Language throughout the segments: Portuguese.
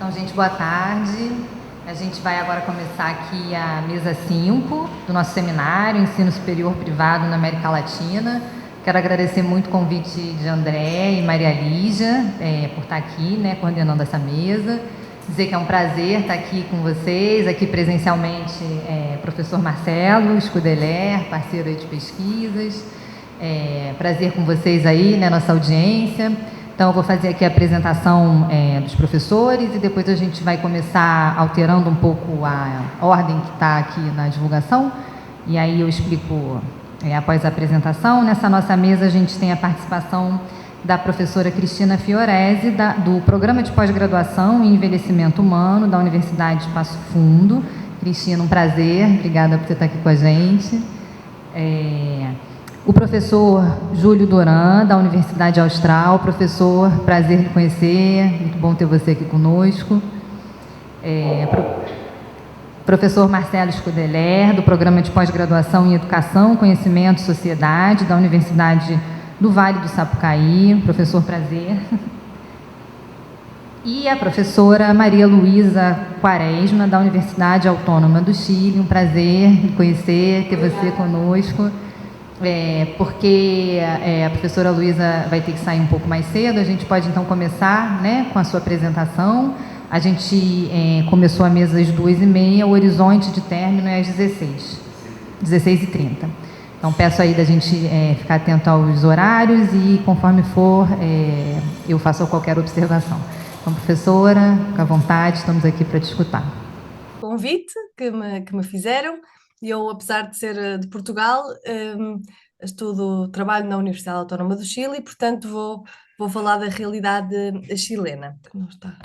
Então, gente, boa tarde. A gente vai agora começar aqui a mesa 5 do nosso seminário Ensino Superior Privado na América Latina. Quero agradecer muito o convite de André e Maria Lígia por estar aqui, né, coordenando essa mesa. Dizer que é um prazer estar aqui com vocês, aqui presencialmente, professor Marcelo Scudeler, parceiro aí de pesquisas. Prazer com vocês aí, né, nossa audiência. Então, eu vou fazer aqui a apresentação dos professores e depois a gente vai começar alterando um pouco a ordem que está aqui na divulgação. E aí eu explico após a apresentação. Nessa nossa mesa, a gente tem a participação da professora Cristina Fiorese, do Programa de Pós-Graduação em Envelhecimento Humano, da Universidade de Passo Fundo. Cristina, um prazer. Obrigada por você estar aqui com a gente. O professor Júlio Doran, da Universidade Austral. Professor, prazer lhe conhecer, muito bom ter você aqui conosco. Professor Marcelo Scudeler, do Programa de Pós-Graduação em Educação, Conhecimento e Sociedade, da Universidade do Vale do Sapucaí. Professor, prazer. E a professora Maria Luísa Quaresma, da Universidade Autônoma do Chile. Um prazer lhe conhecer, ter você conosco. Porque a professora Luísa vai ter que sair um pouco mais cedo, a gente pode então começar, né, com a sua apresentação. A gente começou a mesa às 2h30, o horizonte de término é às 16h30. Então peço aí da gente ficar atento aos horários e conforme for, eu faço qualquer observação. Então, professora, fica à vontade, estamos aqui para te escutar. Convite que me fizeram. Eu, apesar de ser de Portugal, trabalho na Universidade Autónoma do Chile e, portanto, vou falar da realidade chilena. Que não está.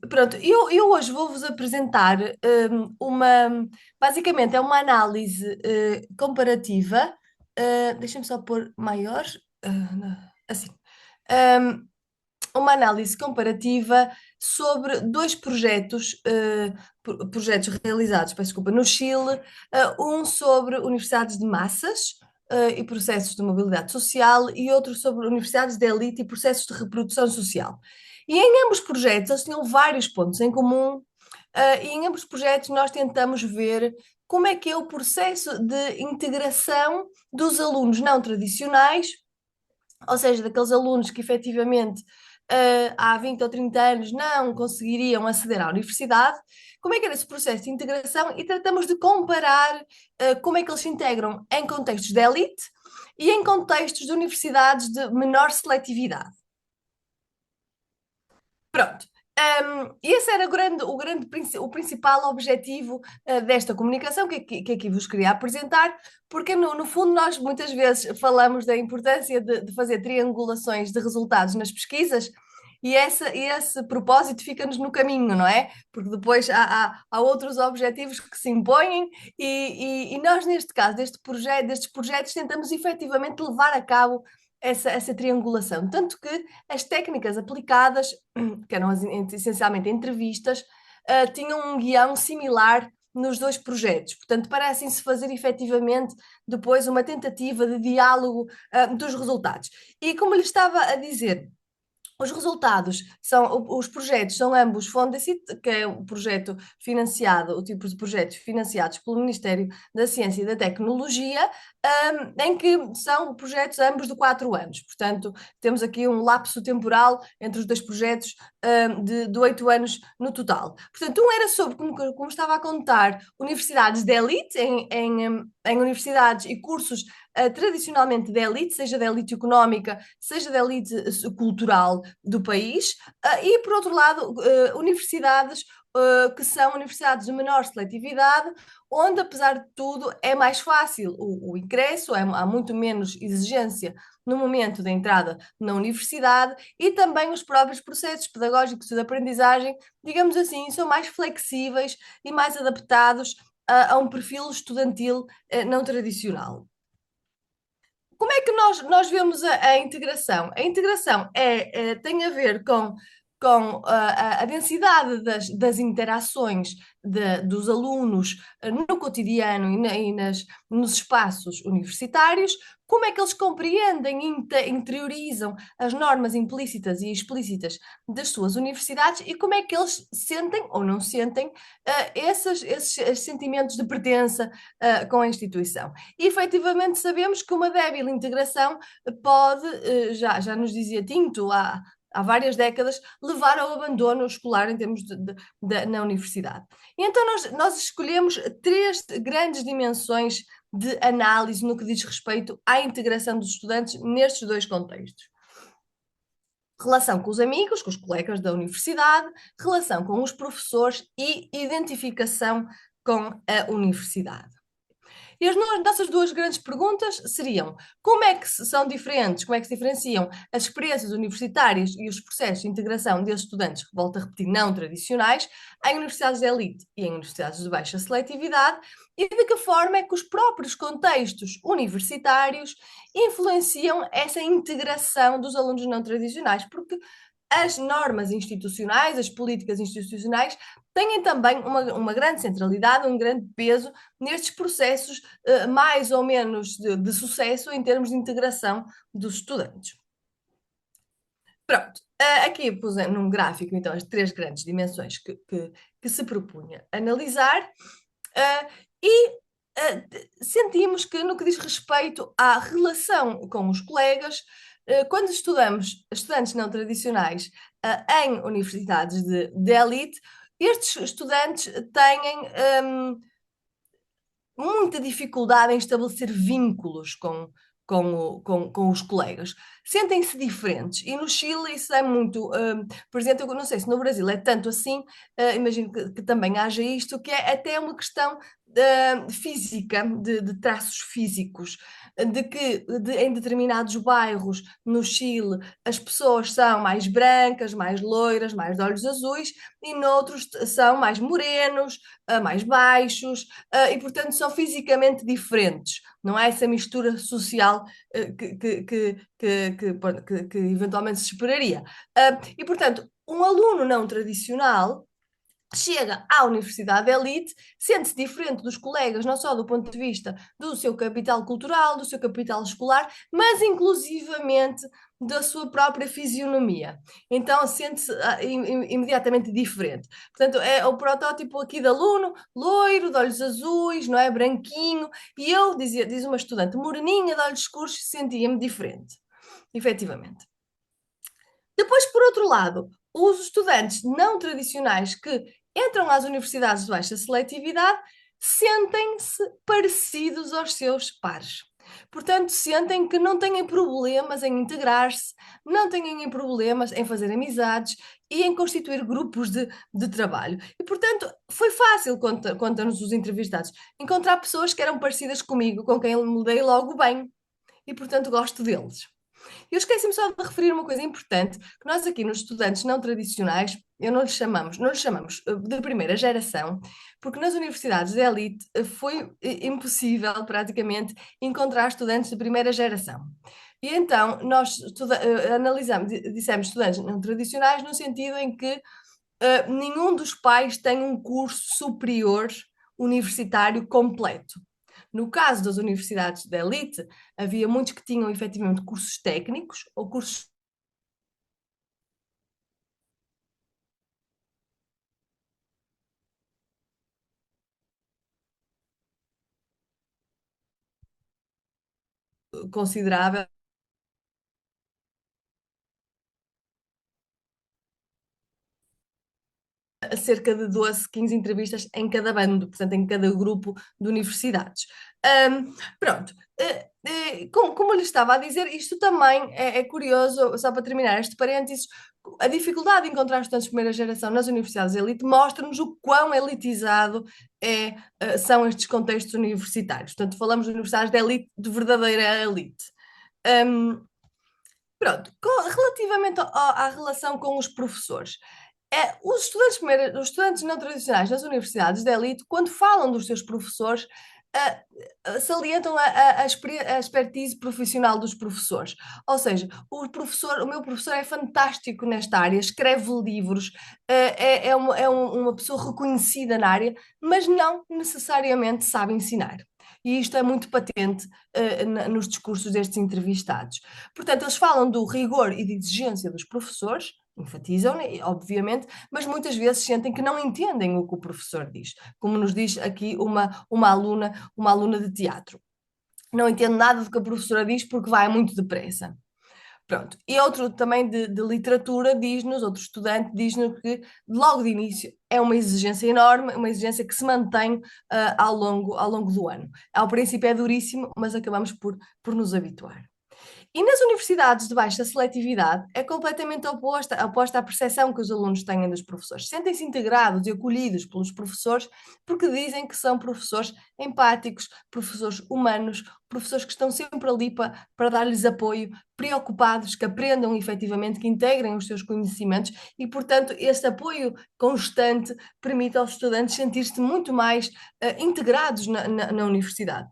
Pronto, eu hoje vou-vos apresentar basicamente é uma análise comparativa. Deixem-me só pôr maior, assim. Uma análise comparativa sobre dois projetos realizados, peço desculpa, no Chile, um sobre universidades de massas e processos de mobilidade social e outro sobre universidades de elite e processos de reprodução social. E em ambos os projetos eles tinham vários pontos em comum, e em ambos os projetos nós tentamos ver como é que é o processo de integração dos alunos não tradicionais, ou seja, daqueles alunos que efetivamente há 20 ou 30 anos não conseguiriam aceder à universidade, como é que era esse processo de integração e tratamos de comparar como é que eles se integram em contextos de elite e em contextos de universidades de menor seletividade. Pronto. E esse era o principal objetivo desta comunicação que aqui vos queria apresentar, porque no fundo nós muitas vezes falamos da importância de fazer triangulações de resultados nas pesquisas e esse propósito fica-nos no caminho, não é? Porque depois há outros objetivos que se impõem e nós, neste caso, destes projetos, tentamos efetivamente levar a cabo essa triangulação. Tanto que as técnicas aplicadas, que eram essencialmente entrevistas, tinham um guião similar nos dois projetos. Portanto, parecem-se fazer efetivamente depois uma tentativa de diálogo dos resultados. E como lhe estava a dizer, os projetos são ambos Fondesit, que é o projeto financiado, o tipo de projetos financiados pelo Ministério da Ciência e da Tecnologia, em que são projetos ambos de 4 anos. Portanto, temos aqui um lapso temporal entre os dois projetos de 8 anos no total. Portanto, um era sobre, como estava a contar, universidades de elite, em universidades e cursos tradicionalmente de elite, seja de elite económica, seja de elite cultural do país, e por outro lado, universidades que são universidades de menor seletividade, onde, apesar de tudo, é mais fácil o ingresso, há muito menos exigência no momento da entrada na universidade e também os próprios processos pedagógicos de aprendizagem, digamos assim, são mais flexíveis e mais adaptados a um perfil estudantil não tradicional. Como é que nós vemos a integração? A integração tem a ver com com a densidade das interações dos alunos no cotidiano nos espaços universitários, como é que eles compreendem e interiorizam as normas implícitas e explícitas das suas universidades e como é que eles sentem ou não sentem esses sentimentos de pertença com a instituição. E efetivamente sabemos que uma débil integração pode, já nos dizia Tinto há várias décadas, levar ao abandono escolar em termos na universidade. E então nós escolhemos três grandes dimensões de análise no que diz respeito à integração dos estudantes nestes dois contextos. Relação com os amigos, com os colegas da universidade, relação com os professores e identificação com a universidade. E as nossas duas grandes perguntas seriam: como é que são diferentes, como é que se diferenciam as experiências universitárias e os processos de integração desses estudantes, que volto a repetir, não tradicionais, em universidades de elite e em universidades de baixa seletividade, e de que forma é que os próprios contextos universitários influenciam essa integração dos alunos não tradicionais, porque as normas institucionais, as políticas institucionais, têm também uma grande centralidade, um grande peso nestes processos mais ou menos de sucesso em termos de integração dos estudantes. Pronto, aqui pus num gráfico então as três grandes dimensões que se propunha analisar e sentimos que no que diz respeito à relação com os colegas, quando estudamos estudantes não tradicionais em universidades de elite, estes estudantes têm muita dificuldade em estabelecer vínculos com os colegas. Sentem-se diferentes. E no Chile isso é muito presente. Eu não sei se no Brasil é tanto assim, imagino que também haja isto, que é até uma questão física, de traços físicos, de que em determinados bairros no Chile as pessoas são mais brancas, mais loiras, mais de olhos azuis, e noutros são mais morenos, mais baixos, e portanto são fisicamente diferentes. Não há essa mistura social que eventualmente se esperaria. E portanto, um aluno não tradicional chega à universidade de elite, sente-se diferente dos colegas, não só do ponto de vista do seu capital cultural, do seu capital escolar, mas inclusivamente da sua própria fisionomia. Então sente-se imediatamente diferente. Portanto, é o protótipo aqui de aluno, loiro, de olhos azuis, não é? Branquinho, e eu, diz uma estudante, moreninha, de olhos escuros, sentia-me diferente, efetivamente. Depois, por outro lado, os estudantes não tradicionais que entram às universidades de baixa seletividade sentem-se parecidos aos seus pares. Portanto, sentem que não têm problemas em integrar-se, não têm problemas em fazer amizades e em constituir grupos de trabalho. E, portanto, foi fácil, conta-nos os entrevistados, encontrar pessoas que eram parecidas comigo, com quem eu me dei logo bem. E, portanto, gosto deles. Eu esqueci-me só de referir uma coisa importante, que nós aqui nos estudantes não tradicionais, não lhes chamamos de primeira geração, porque nas universidades de elite foi impossível praticamente encontrar estudantes de primeira geração. E então nós analisamos, dissemos estudantes não tradicionais no sentido em que nenhum dos pais tem um curso superior universitário completo. No caso das universidades da elite, havia muitos que tinham efetivamente cursos técnicos ou cursos consideráveis, cerca de 12, 15 entrevistas em cada bando, portanto, em cada grupo de universidades. Pronto, como lhe estava a dizer, isto também é curioso, só para terminar este parênteses, a dificuldade de encontrar estudantes de primeira geração nas universidades de elite mostra-nos o quão elitizado são estes contextos universitários. Portanto, falamos de universidades de elite, de verdadeira elite. Pronto, relativamente à relação com os professores, os estudantes não tradicionais nas universidades de elite, quando falam dos seus professores, salientam a expertise profissional dos professores. Ou seja, o meu professor é fantástico nesta área, escreve livros, uma pessoa reconhecida na área, mas não necessariamente sabe ensinar. E isto é muito patente nos discursos destes entrevistados. Portanto, eles falam do rigor e de exigência dos professores, enfatizam, né, obviamente, mas muitas vezes sentem que não entendem o que o professor diz, como nos diz aqui uma aluna de teatro. Não entendo nada do que a professora diz porque vai muito depressa. Pronto. E outro também de literatura diz-nos, outro estudante diz-nos que logo de início é uma exigência enorme, uma exigência que se mantém ao longo do ano. Ao princípio é duríssimo, mas acabamos por nos habituar. E nas universidades de baixa seletividade é completamente oposta à percepção que os alunos têm dos professores. Sentem-se integrados e acolhidos pelos professores porque dizem que são professores empáticos, professores humanos, professores que estão sempre ali para dar-lhes apoio, preocupados, que aprendam efetivamente, que integrem os seus conhecimentos e, portanto, esse apoio constante permite aos estudantes sentir-se muito mais integrados na universidade.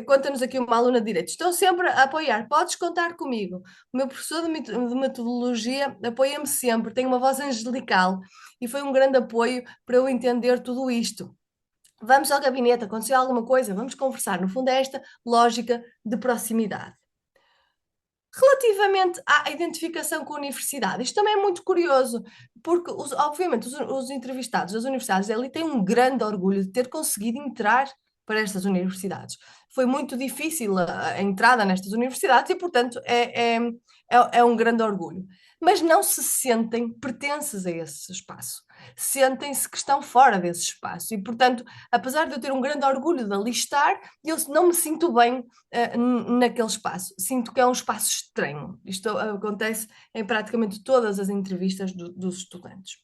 Conta-nos aqui uma aluna de Direito. Estou sempre a apoiar, podes contar comigo. O meu professor de metodologia apoia-me sempre, tem uma voz angelical e foi um grande apoio para eu entender tudo isto. Vamos ao gabinete, aconteceu alguma coisa, vamos conversar. No fundo, é esta lógica de proximidade. Relativamente à identificação com a universidade, isto também é muito curioso, porque, obviamente, os entrevistados das universidades ali têm um grande orgulho de ter conseguido entrar para estas universidades. Foi muito difícil a entrada nestas universidades e, portanto, é um grande orgulho. Mas não se sentem pertences a esse espaço. Sentem-se que estão fora desse espaço. E, portanto, apesar de eu ter um grande orgulho de ali estar, eu não me sinto bem naquele espaço. Sinto que é um espaço estranho. Isto acontece em praticamente todas as entrevistas dos estudantes.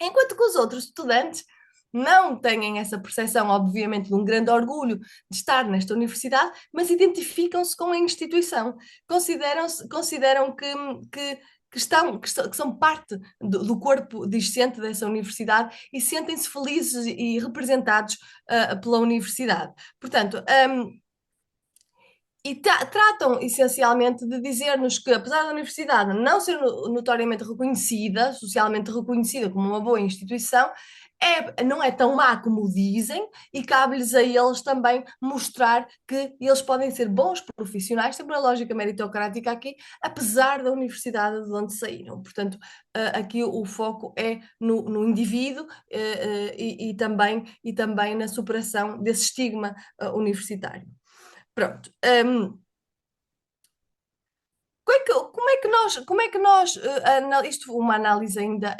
Enquanto que os outros estudantes não têm essa percepção, obviamente, de um grande orgulho de estar nesta universidade, mas identificam-se com a instituição, consideram que são parte do corpo discente dessa universidade e sentem-se felizes e representados pela universidade. Portanto, tratam essencialmente de dizer-nos que, apesar da universidade não ser notoriamente reconhecida, socialmente reconhecida como uma boa instituição, não é tão má como dizem e cabe-lhes a eles também mostrar que eles podem ser bons profissionais, sempre a lógica meritocrática aqui, apesar da universidade de onde saíram. Portanto, aqui o foco é no indivíduo e também na superação desse estigma universitário. Pronto. Como é que nós, isto uma análise ainda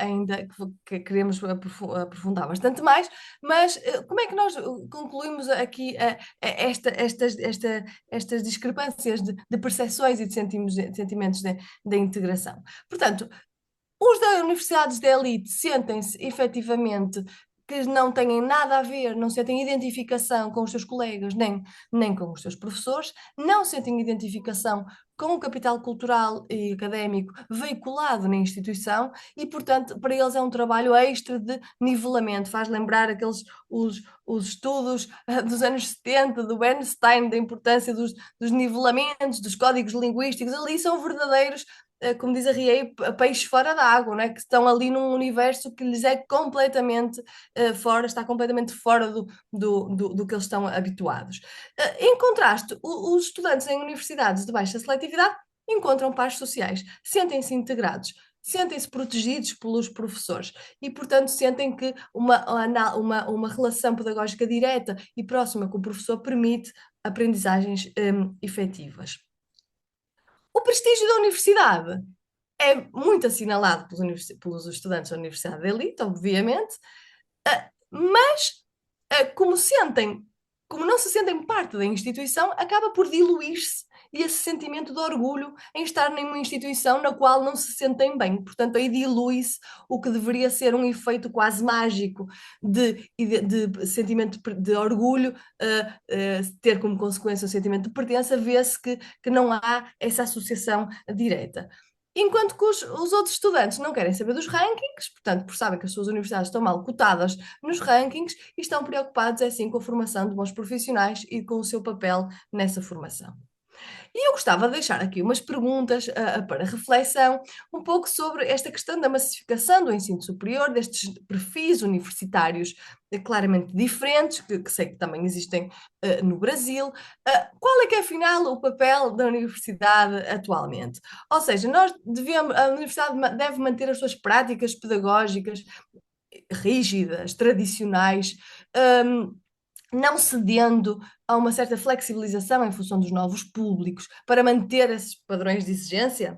que queremos aprofundar bastante mais, mas como é que nós concluímos aqui estas discrepâncias de percepções e de sentimentos de integração? Portanto, os das universidades de elite sentem-se efetivamente que não têm nada a ver, não sentem identificação com os seus colegas, nem com os seus professores, não sentem identificação com o capital cultural e académico veiculado na instituição e, portanto, para eles é um trabalho extra de nivelamento. Faz lembrar os estudos dos anos 70, do Bernstein, da importância dos nivelamentos, dos códigos linguísticos. Ali são verdadeiros como diz a Riei, peixes fora da água, né? Que estão ali num universo que lhes é completamente fora, está completamente fora do que eles estão habituados. Em contraste, os estudantes em universidades de baixa seletividade encontram pares sociais, sentem-se integrados, sentem-se protegidos pelos professores e, portanto, sentem que uma relação pedagógica direta e próxima com o professor permite aprendizagens efetivas. O prestígio da universidade é muito assinalado pelos estudantes da Universidade de Elite, obviamente, mas como não se sentem parte da instituição, acaba por diluir-se esse sentimento de orgulho em estar numa instituição na qual não se sentem bem. Portanto, aí dilui-se o que deveria ser um efeito quase mágico de sentimento de orgulho, ter como consequência o sentimento de pertença, vê-se que não há essa associação direta. enquanto que os outros estudantes não querem saber dos rankings, portanto, por sabem que as suas universidades estão mal cotadas nos rankings e estão preocupados, é sim, com a formação de bons profissionais e com o seu papel nessa formação. E eu gostava de deixar aqui umas perguntas para reflexão, um pouco sobre esta questão da massificação do ensino superior, destes perfis universitários claramente diferentes, que sei que também existem no Brasil. Qual é que é, afinal, o papel da universidade atualmente? Ou seja, a universidade deve manter as suas práticas pedagógicas rígidas, tradicionais, não cedendo a uma certa flexibilização em função dos novos públicos, para manter esses padrões de exigência,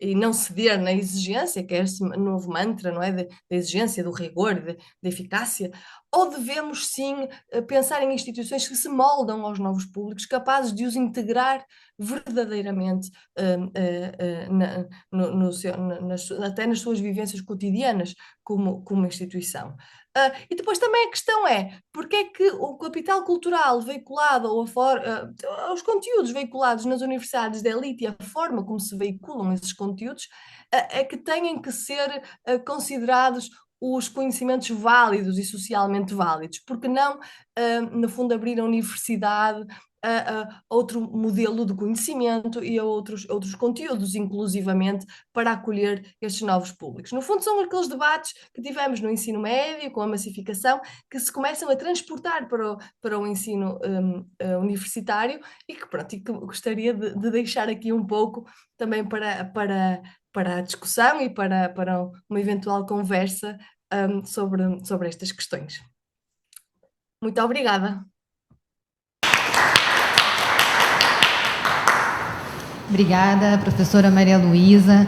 e não ceder na exigência, que é esse novo mantra, não é? Da exigência, do rigor, da eficácia, ou devemos sim pensar em instituições que se moldam aos novos públicos, capazes de os integrar verdadeiramente até nas suas vivências cotidianas como instituição. E depois também a questão é, porque é que o capital cultural veiculado, ou os conteúdos veiculados nas universidades da elite e a forma como se veiculam esses conteúdos, é que têm que ser considerados os conhecimentos válidos e socialmente válidos, porque não, no fundo, abrir a universidade a outro modelo de conhecimento e a outros conteúdos, inclusivamente, para acolher estes novos públicos. No fundo, são aqueles debates que tivemos no ensino médio, com a massificação, que se começam a transportar para o ensino universitário e que gostaria de deixar aqui um pouco também para a discussão e para uma eventual conversa sobre estas questões. Muito obrigada. Obrigada, professora Maria Luísa.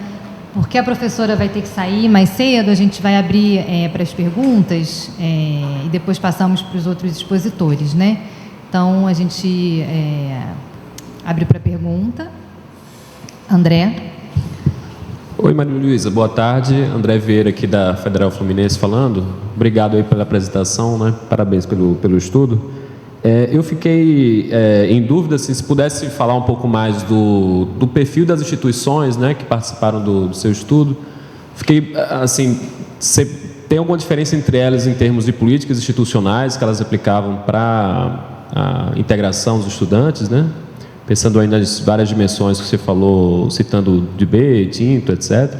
Porque a professora vai ter que sair mais cedo, a gente vai abrir para as perguntas e depois passamos para os outros expositores, né? Então, a gente abre para pergunta. André. Oi, Maria Luísa, boa tarde. André Vieira, aqui da Federal Fluminense, falando. Obrigado aí pela apresentação, né? Parabéns pelo estudo. Eu fiquei em dúvida se pudesse falar um pouco mais do perfil das instituições, né, que participaram do seu estudo. Fiquei, assim, tem alguma diferença entre elas em termos de políticas institucionais que elas aplicavam para a integração dos estudantes, né? Pensando aí nas várias dimensões que você falou, citando DB, Tinto, etc.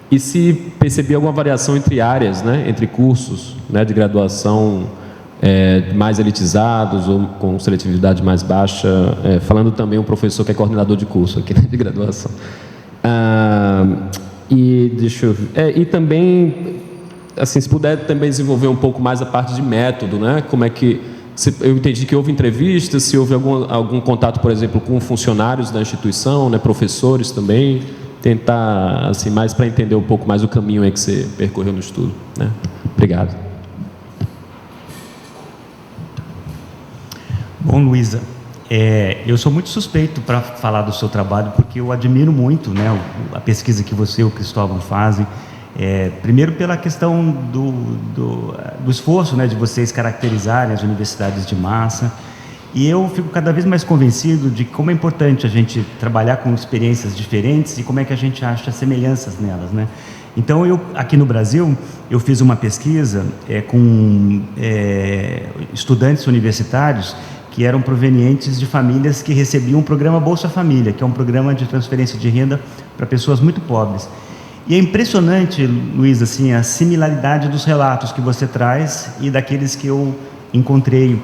E se percebia alguma variação entre áreas, né, entre cursos, né, de graduação mais elitizados ou com seletividade mais baixa, falando também um professor que é coordenador de curso aqui, né, de graduação. E também, assim, se puder também desenvolver um pouco mais a parte de método, né? Como é que eu entendi que houve entrevistas, se houve algum contato, por exemplo, com funcionários da instituição, né, professores também, tentar, assim, mais para entender um pouco mais o caminho que você percorreu no estudo, né? Obrigado. Bom, Luísa, eu sou muito suspeito para falar do seu trabalho, porque eu admiro muito, né, a pesquisa que você e o Cristóvão fazem. Primeiro pela questão do esforço, né, de vocês caracterizarem as universidades de massa. E eu fico cada vez mais convencido de como é importante a gente trabalhar com experiências diferentes e como é que a gente acha semelhanças nelas, né? Então, aqui no Brasil, eu fiz uma pesquisa com estudantes universitários que eram provenientes de famílias que recebiam o programa Bolsa Família, que é um programa de transferência de renda para pessoas muito pobres. E é impressionante, Luiz, assim, a similaridade dos relatos que você traz e daqueles que eu encontrei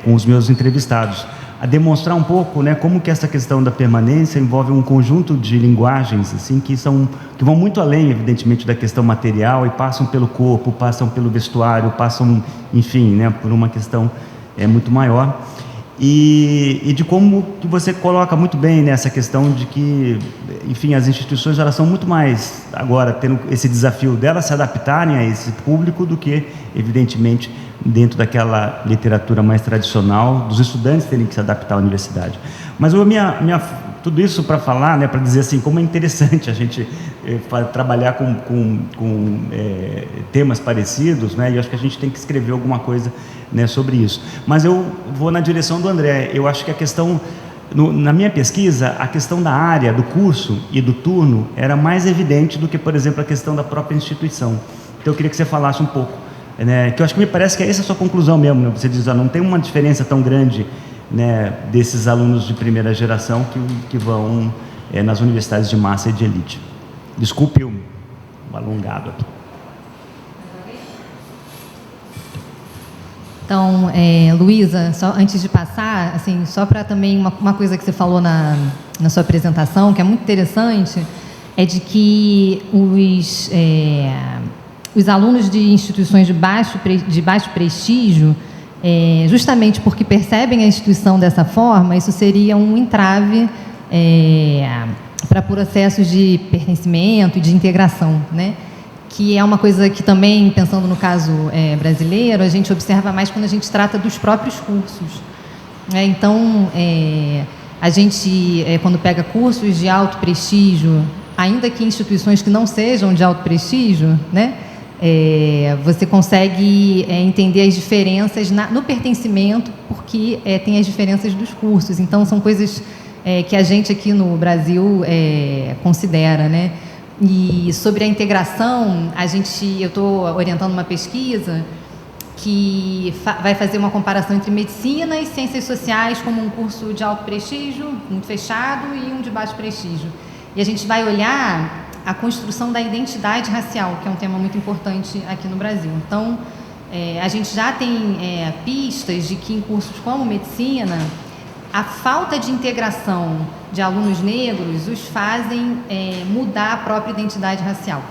com os meus entrevistados, a demonstrar um pouco, né, como que essa questão da permanência envolve um conjunto de linguagens assim, que vão muito além, evidentemente, da questão material e passam pelo corpo, passam pelo vestuário, passam, enfim, né, por uma questão muito maior. E de como que você coloca muito bem nessa questão de que, enfim, as instituições elas são muito mais agora tendo esse desafio delas se adaptarem a esse público do que, evidentemente, dentro daquela literatura mais tradicional dos estudantes terem que se adaptar à universidade. Mas tudo isso para falar, né, para dizer assim, como é interessante a gente trabalhar com temas parecidos, né, e eu acho que a gente tem que escrever alguma coisa, né, sobre isso. Mas eu vou na direção do André. Eu acho que a questão Na minha pesquisa, a questão da área, do curso e do turno era mais evidente do que, por exemplo, a questão da própria instituição. Então, eu queria que você falasse um pouco, né, que eu acho que me parece que essa é a sua conclusão mesmo, né? Você diz, não tem uma diferença tão grande, né, desses alunos de primeira geração que vão nas universidades de massa e de elite. Desculpe o alongado aqui. Então, Luísa, só antes de passar, assim, só para também uma coisa que você falou na sua apresentação, que é muito interessante, é de que os alunos de instituições de baixo prestígio, justamente porque percebem a instituição dessa forma, isso seria um entrave para processos de pertencimento e de integração, né? Que é uma coisa que também, pensando no caso brasileiro, a gente observa mais quando a gente trata dos próprios cursos. Então, a gente, quando pega cursos de alto prestígio, ainda que instituições que não sejam de alto prestígio, né, você consegue entender as diferenças no pertencimento, porque tem as diferenças dos cursos. Então, são coisas que a gente aqui no Brasil considera, né? E sobre a integração, eu estou orientando uma pesquisa que vai fazer uma comparação entre medicina e ciências sociais como um curso de alto prestígio, muito fechado, e um de baixo prestígio. E a gente vai olhar a construção da identidade racial, que é um tema muito importante aqui no Brasil. Então, a gente já tem pistas de que em cursos como medicina, a falta de integração de alunos negros os fazem mudar a própria identidade racial.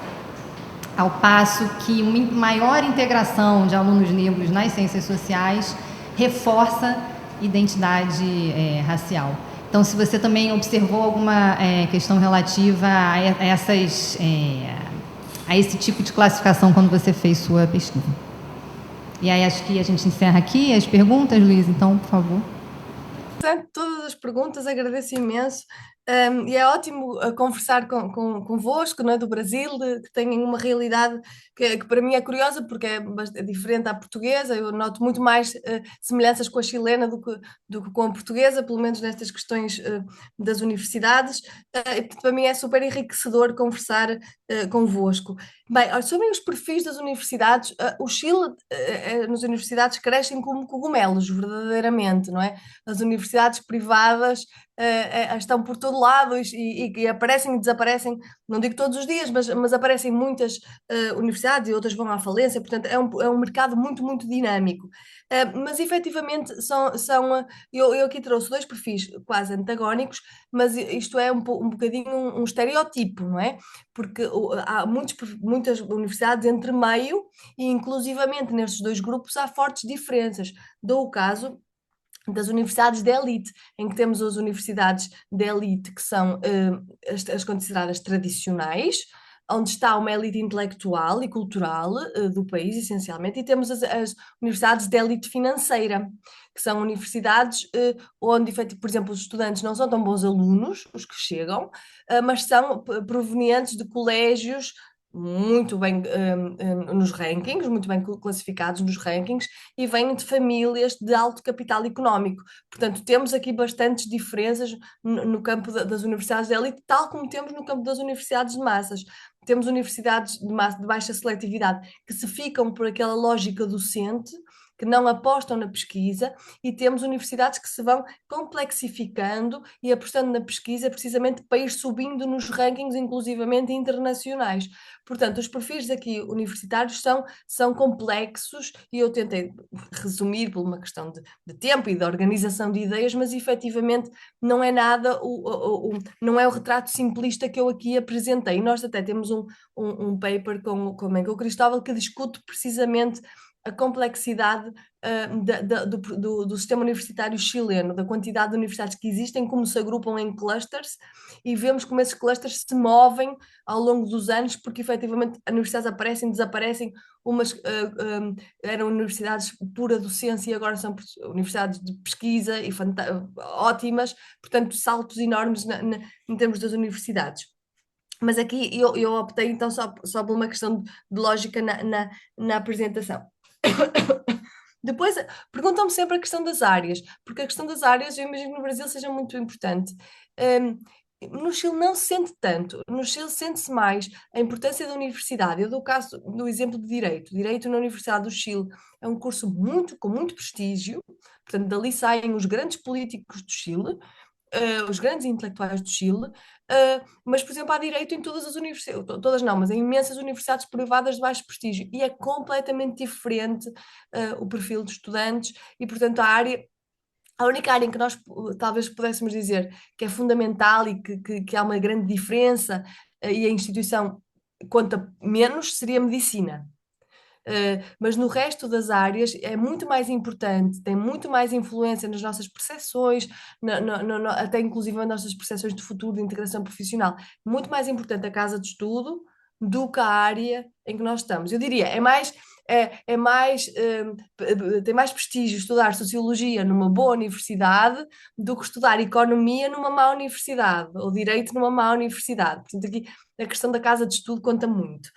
Ao passo que uma maior integração de alunos negros nas ciências sociais reforça identidade racial. Então, se você também observou alguma questão relativa a esse tipo de classificação quando você fez sua pesquisa. E aí, acho que a gente encerra aqui as perguntas, Luiz, então, por favor. Todas as perguntas, agradeço imenso. E é ótimo conversar convosco, não é, do Brasil, que têm uma realidade que para mim é curiosa, porque é diferente à portuguesa. Eu noto muito mais semelhanças com a chilena do que com a portuguesa, pelo menos nestas questões das universidades. E para mim é super enriquecedor conversar convosco. Bem, sobre os perfis das universidades, o Chile, nas universidades, crescem como cogumelos, verdadeiramente, não é? As universidades privadas estão por todo lado e aparecem e desaparecem, não digo todos os dias, mas aparecem muitas universidades e outras vão à falência, portanto é um mercado muito, muito dinâmico. Mas efetivamente eu aqui trouxe dois perfis quase antagónicos, mas isto é um bocadinho um estereótipo, não é? Porque há muitas universidades entre meio e inclusivamente nestes dois grupos há fortes diferenças. Dou o caso das universidades de elite, em que temos as universidades de elite, que são as consideradas tradicionais, onde está uma elite intelectual e cultural do país, essencialmente, e temos as universidades de elite financeira, que são universidades onde, por exemplo, os estudantes não são tão bons alunos, os que chegam, mas são provenientes de colégios muito bem nos rankings, muito bem classificados nos rankings, e vêm de famílias de alto capital económico. Portanto, temos aqui bastantes diferenças no campo das universidades de elite, tal como temos no campo das universidades de massas. Temos universidades de baixa seletividade que se ficam por aquela lógica docente, que não apostam na pesquisa, e temos universidades que se vão complexificando e apostando na pesquisa precisamente para ir subindo nos rankings, inclusivamente internacionais. Portanto, os perfis aqui universitários são complexos, e eu tentei resumir por uma questão de tempo e de organização de ideias, mas efetivamente não é nada, não é o retrato simplista que eu aqui apresentei. E nós até temos um paper com o Cristóvão que discute precisamente a complexidade do sistema universitário chileno, da quantidade de universidades que existem, como se agrupam em clusters, e vemos como esses clusters se movem ao longo dos anos, porque efetivamente as universidades aparecem, desaparecem, umas eram universidades pura docência e agora são universidades de pesquisa e ótimas, portanto saltos enormes em termos das universidades. Mas aqui eu optei então só por uma questão de lógica na apresentação. Depois, perguntam-me sempre a questão das áreas, porque a questão das áreas, eu imagino que no Brasil seja muito importante. Um, no Chile não se sente tanto, no Chile sente-se mais a importância da universidade. Eu dou o caso do exemplo de Direito. Direito na Universidade do Chile é um curso com muito prestígio, portanto, dali saem os grandes políticos do Chile, os grandes intelectuais do Chile, mas, por exemplo, há direito em todas as universidades, todas não, mas em imensas universidades privadas de baixo prestígio, e é completamente diferente o perfil de estudantes, e, portanto, a única área em que nós talvez pudéssemos dizer que é fundamental e que há uma grande diferença e a instituição conta menos seria a medicina. Mas no resto das áreas é muito mais importante, tem muito mais influência nas nossas percepções, até inclusive nas nossas percepções de futuro, de integração profissional. Muito mais importante a casa de estudo do que a área em que nós estamos. Eu diria, tem mais prestígio estudar sociologia numa boa universidade do que estudar economia numa má universidade, ou direito numa má universidade. Portanto, aqui a questão da casa de estudo conta muito.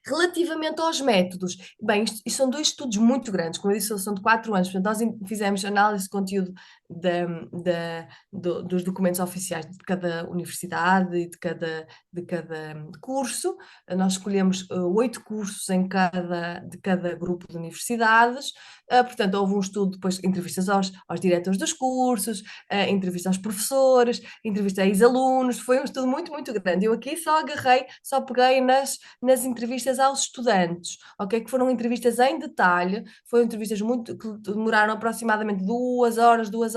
Relativamente aos métodos, bem, isto são dois estudos muito grandes, como eu disse, são de 4 anos, portanto, nós fizemos análise de conteúdo dos documentos oficiais de cada universidade e de cada curso. Nós escolhemos 8 cursos de cada grupo de universidades. Portanto, houve um estudo, depois entrevistas aos diretores dos cursos, entrevistas aos professores, entrevistas a ex-alunos, foi um estudo muito, muito grande. Eu aqui só peguei nas entrevistas aos estudantes, ok? Que foram entrevistas em detalhe, foram entrevistas que demoraram aproximadamente 2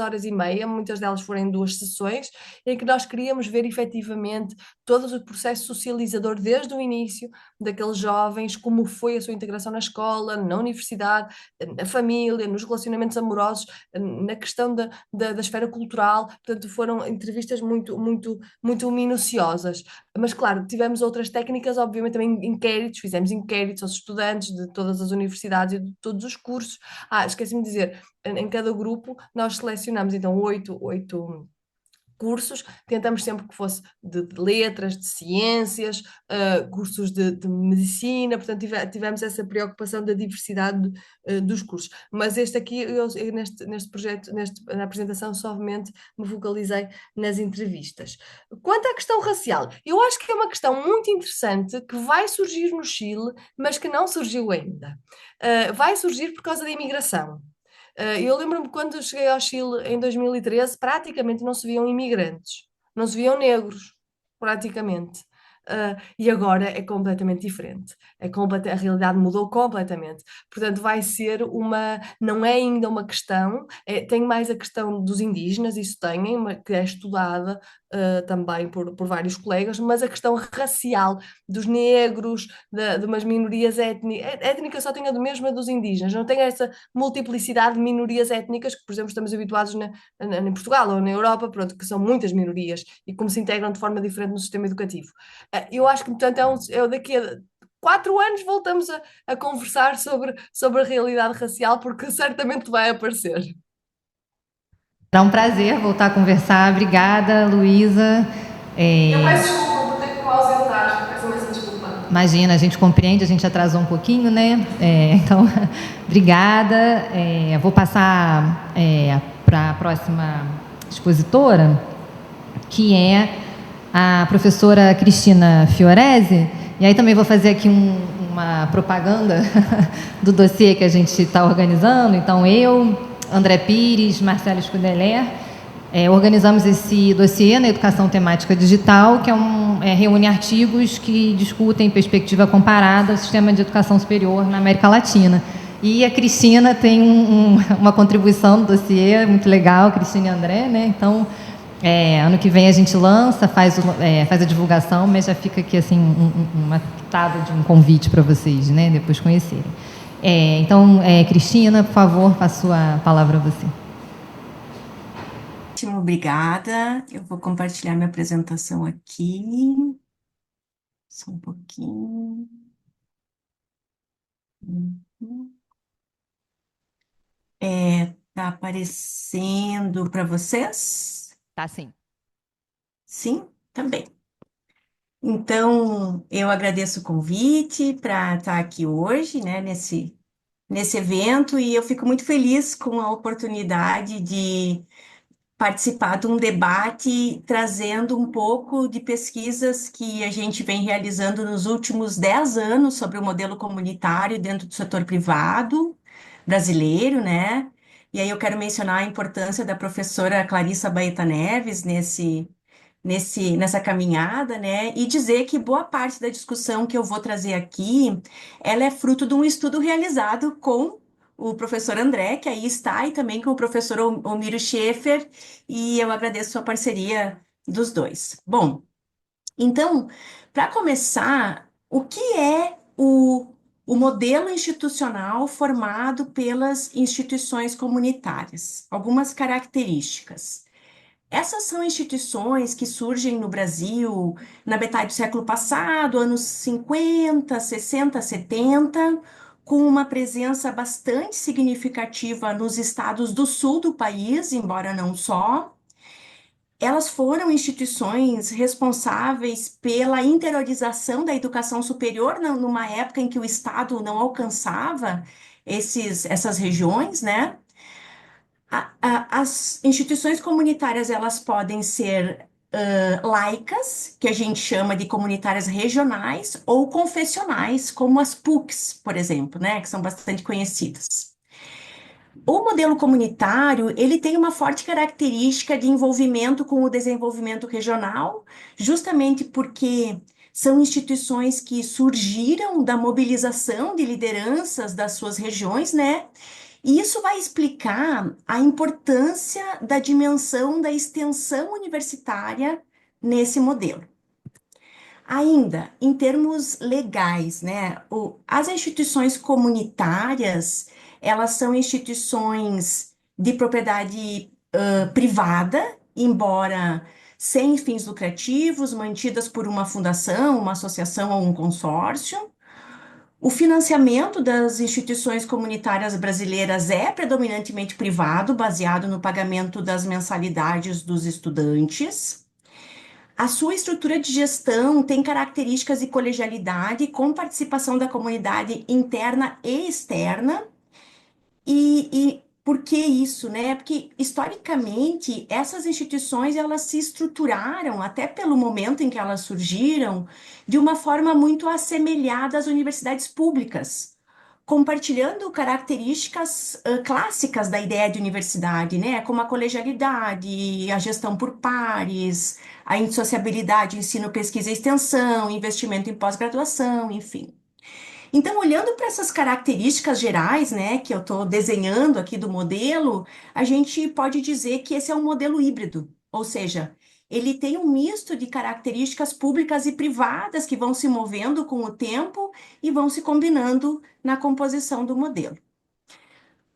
horas e meia, muitas delas foram em 2 sessões, em que nós queríamos ver efetivamente todo o processo socializador desde o início daqueles jovens, como foi a sua integração na escola, na universidade, na família, nos relacionamentos amorosos, na questão da esfera cultural. Portanto, foram entrevistas muito, muito, muito minuciosas. Mas, claro, tivemos outras técnicas, obviamente também inquéritos, fizemos inquéritos aos estudantes de todas as universidades e de todos os cursos. Esqueci-me de dizer, em cada grupo nós selecionamos então oito cursos, tentamos sempre que fosse de letras, de ciências, cursos de medicina, portanto tivemos essa preocupação da diversidade dos cursos. Mas este aqui, neste projeto, na apresentação, somente me focalizei nas entrevistas. Quanto à questão racial, eu acho que é uma questão muito interessante que vai surgir no Chile, mas que não surgiu ainda. Vai surgir por causa da imigração. Eu lembro-me quando cheguei ao Chile em 2013, praticamente não se viam imigrantes, não se viam negros, praticamente. E agora é completamente diferente. A realidade mudou completamente. Portanto, não é ainda uma questão, tem mais a questão dos indígenas, isso tem, que é estudada também por vários colegas, mas a questão racial dos negros, de umas minorias étnicas só tem a mesma dos indígenas, não tem essa multiplicidade de minorias étnicas que, por exemplo, estamos habituados em Portugal ou na Europa, pronto, que são muitas minorias e como se integram de forma diferente no sistema educativo. Eu acho que, portanto, daqui a 4 anos voltamos a conversar sobre a realidade racial, porque certamente vai aparecer. Será um prazer voltar a conversar. Obrigada, Luísa. Eu peço desculpa por ter que me ausentar, peço imensa desculpa. Imagina, a gente compreende, a gente atrasou um pouquinho, né? Então, obrigada. Vou passar para a próxima expositora, que é a professora Cristina Fiorese, e aí também vou fazer aqui uma propaganda do dossiê que a gente está organizando. Então, André Pires, Marcelo Scudeler, organizamos esse dossiê na educação temática digital, que reúne artigos que discutem perspectiva comparada ao sistema de educação superior na América Latina. E a Cristina tem uma contribuição no dossiê muito legal, Cristina e André, né? Então, ano que vem a gente lança, faz a divulgação, mas já fica aqui assim uma pitada de um convite para vocês, né, depois conhecerem. Então, Cristina, por favor, passo a palavra a você. Ótimo, obrigada. Eu vou compartilhar minha apresentação aqui. Só um pouquinho. Tá aparecendo para vocês? Tá, sim. Sim, também. Então, eu agradeço o convite para estar aqui hoje, né, nesse nesse evento e eu fico muito feliz com a oportunidade de participar de um debate trazendo um pouco de pesquisas que a gente vem realizando nos últimos 10 anos sobre o modelo comunitário dentro do setor privado brasileiro, né? E aí eu quero mencionar a importância da professora Clarissa Baeta Neves nessa caminhada, né? E dizer que boa parte da discussão que eu vou trazer aqui, ela é fruto de um estudo realizado com o professor André, que aí está, e também com o professor Omiro Schaefer, e eu agradeço a parceria dos dois. Bom, então, para começar, o que é o modelo institucional formado pelas instituições comunitárias? Algumas características. Essas são instituições que surgem no Brasil na metade do século passado, anos 50, 60, 70, com uma presença bastante significativa nos estados do sul do país, embora não só. Elas foram instituições responsáveis pela interiorização da educação superior numa época em que o Estado não alcançava essas regiões, né? As instituições comunitárias, elas podem ser laicas, que a gente chama de comunitárias regionais, ou confessionais, como as PUCs, por exemplo, né, que são bastante conhecidas. O modelo comunitário, ele tem uma forte característica de envolvimento com o desenvolvimento regional, justamente porque são instituições que surgiram da mobilização de lideranças das suas regiões, né? E isso vai explicar a importância da dimensão da extensão universitária nesse modelo. Ainda, em termos legais, né, as instituições comunitárias, elas são instituições de propriedade privada, embora sem fins lucrativos, mantidas por uma fundação, uma associação ou um consórcio. O financiamento das instituições comunitárias brasileiras é predominantemente privado, baseado no pagamento das mensalidades dos estudantes. A sua estrutura de gestão tem características de colegialidade, com participação da comunidade interna e externa. E por que isso, né? Porque, historicamente, essas instituições, elas se estruturaram, até pelo momento em que elas surgiram, de uma forma muito assemelhada às universidades públicas, compartilhando características clássicas da ideia de universidade, né? Como a colegialidade, a gestão por pares, a indissociabilidade, ensino, pesquisa e extensão, investimento em pós-graduação, enfim. Então, olhando para essas características gerais, né, que eu estou desenhando aqui do modelo, a gente pode dizer que esse é um modelo híbrido, ou seja, ele tem um misto de características públicas e privadas que vão se movendo com o tempo e vão se combinando na composição do modelo.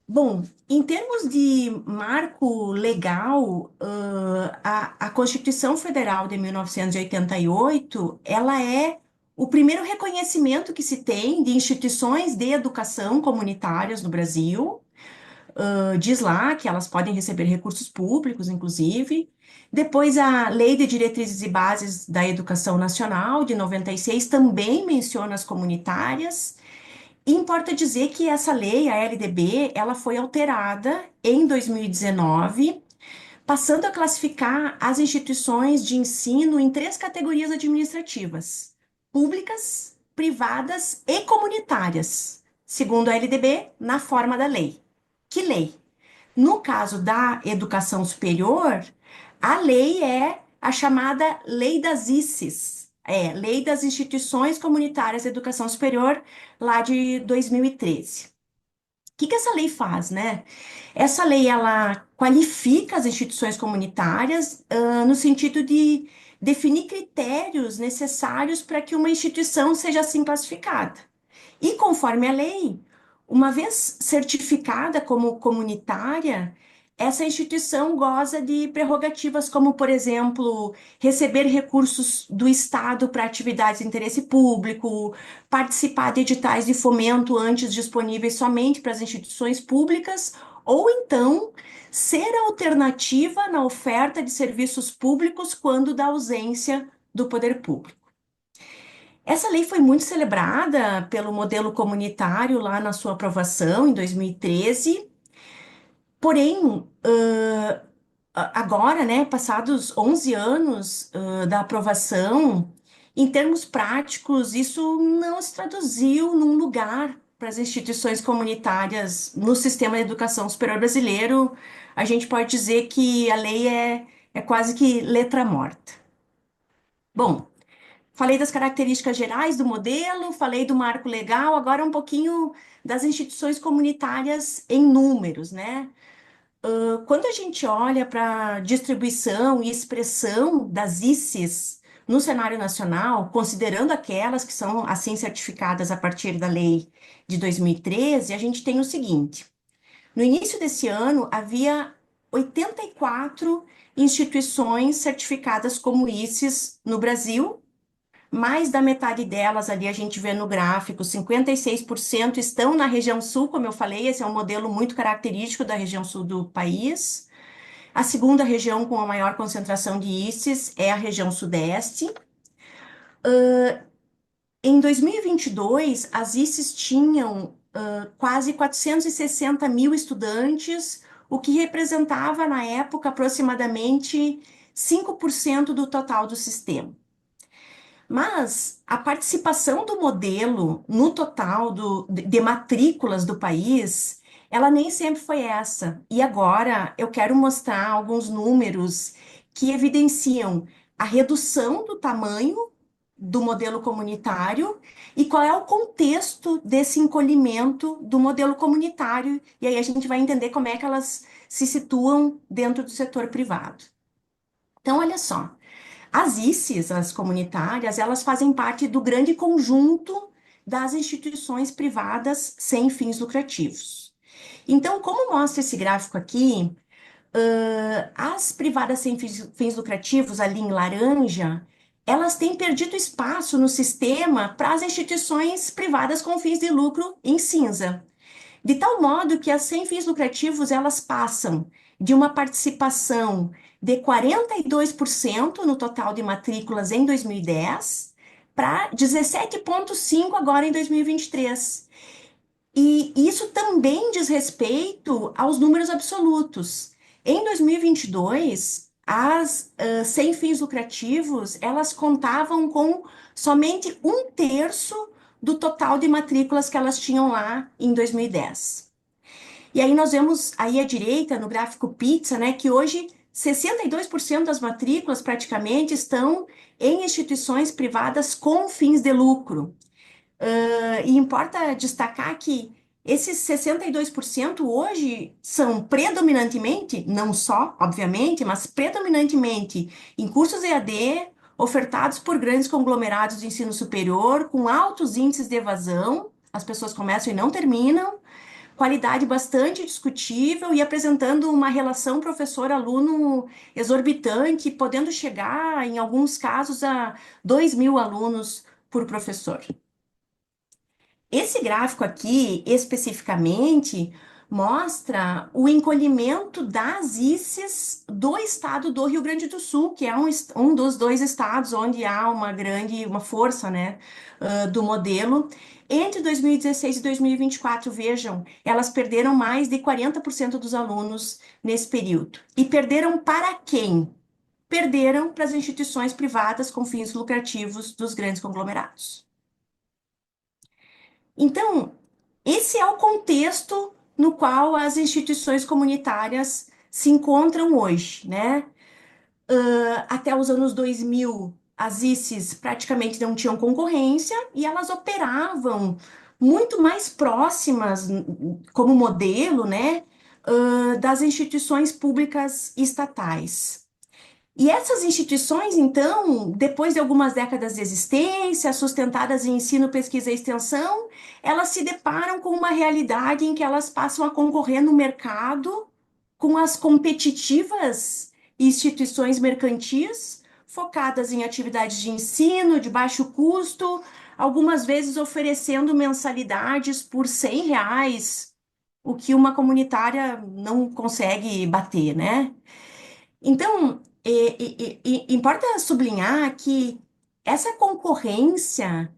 Bom, em termos de marco legal, a Constituição Federal de 1988, ela é o primeiro reconhecimento que se tem de instituições de educação comunitárias no Brasil. Diz lá que elas podem receber recursos públicos, inclusive. Depois, a Lei de Diretrizes e Bases da Educação Nacional, de 96, também menciona as comunitárias. E importa dizer que essa lei, a LDB, ela foi alterada em 2019, passando a classificar as instituições de ensino em 3 categorias administrativas: públicas, privadas e comunitárias, segundo a LDB, na forma da lei. Que lei? No caso da educação superior, a lei é a chamada Lei das ICES, Lei das Instituições Comunitárias de Educação Superior, lá de 2013. O que essa lei faz, né? Essa lei, ela qualifica as instituições comunitárias, no sentido de definir critérios necessários para que uma instituição seja assim classificada. E conforme a lei, uma vez certificada como comunitária, essa instituição goza de prerrogativas como, por exemplo, receber recursos do Estado para atividades de interesse público, participar de editais de fomento antes disponíveis somente para as instituições públicas, ou então ser alternativa na oferta de serviços públicos quando da ausência do poder público. Essa lei foi muito celebrada pelo modelo comunitário lá na sua aprovação em 2013. Porém, agora, né, passados 11 anos, da aprovação, em termos práticos, isso não se traduziu num lugar para as instituições comunitárias no sistema de educação superior brasileiro. A gente pode dizer que a lei é quase que letra morta. Bom, falei das características gerais do modelo, falei do marco legal, agora um pouquinho das instituições comunitárias em números, né? Quando a gente olha para a distribuição e expressão das ICES no cenário nacional, considerando aquelas que são assim certificadas a partir da lei de 2013, a gente tem o seguinte: no início desse ano, havia 84 instituições certificadas como ICES no Brasil. Mais da metade delas, ali a gente vê no gráfico, 56% estão na região sul, como eu falei, esse é um modelo muito característico da região sul do país. A segunda região com a maior concentração de ICES é a região sudeste. Em 2022, as ICES tinham quase 460 mil estudantes, o que representava, na época, aproximadamente 5% do total do sistema. Mas a participação do modelo no total de matrículas do país, ela nem sempre foi essa. E agora eu quero mostrar alguns números que evidenciam a redução do tamanho do modelo comunitário e qual é o contexto desse encolhimento do modelo comunitário. E aí a gente vai entender como é que elas se situam dentro do setor privado. Então, olha só. As ICES, as comunitárias, elas fazem parte do grande conjunto das instituições privadas sem fins lucrativos. Então, como mostra esse gráfico aqui, as privadas sem fins lucrativos, ali em laranja, elas têm perdido espaço no sistema para as instituições privadas com fins de lucro em cinza. De tal modo que as sem fins lucrativos, elas passam de uma participação de 42% no total de matrículas em 2010 para 17,5% agora em 2023. E isso também diz respeito aos números absolutos. Em 2022, as sem fins lucrativos, elas contavam com somente 1/3 do total de matrículas que elas tinham lá em 2010. E aí nós vemos aí à direita, no gráfico pizza, né, que hoje 62% das matrículas praticamente estão em instituições privadas com fins de lucro. E importa destacar que esses 62% hoje são predominantemente, não só, obviamente, mas predominantemente em cursos EAD ofertados por grandes conglomerados de ensino superior, com altos índices de evasão, as pessoas começam e não terminam, qualidade bastante discutível e apresentando uma relação professor-aluno exorbitante, podendo chegar, em alguns casos, a 2.000 alunos por professor. Esse gráfico aqui, especificamente, mostra o encolhimento das ICES do estado do Rio Grande do Sul, que é um dos dois estados onde há uma força, né, do modelo. Entre 2016 e 2024, vejam, elas perderam mais de 40% dos alunos nesse período. E perderam para quem? Perderam para as instituições privadas com fins lucrativos dos grandes conglomerados. Então, esse é o contexto no qual as instituições comunitárias se encontram hoje, né? Até os anos 2000, as ICES praticamente não tinham concorrência e elas operavam muito mais próximas, como modelo, né, das instituições públicas estatais. E essas instituições, então, depois de algumas décadas de existência, sustentadas em ensino, pesquisa e extensão, elas se deparam com uma realidade em que elas passam a concorrer no mercado com as competitivas instituições mercantis, focadas em atividades de ensino de baixo custo, algumas vezes oferecendo mensalidades por R$ 100, o que uma comunitária não consegue bater, né? Então, importa sublinhar que essa concorrência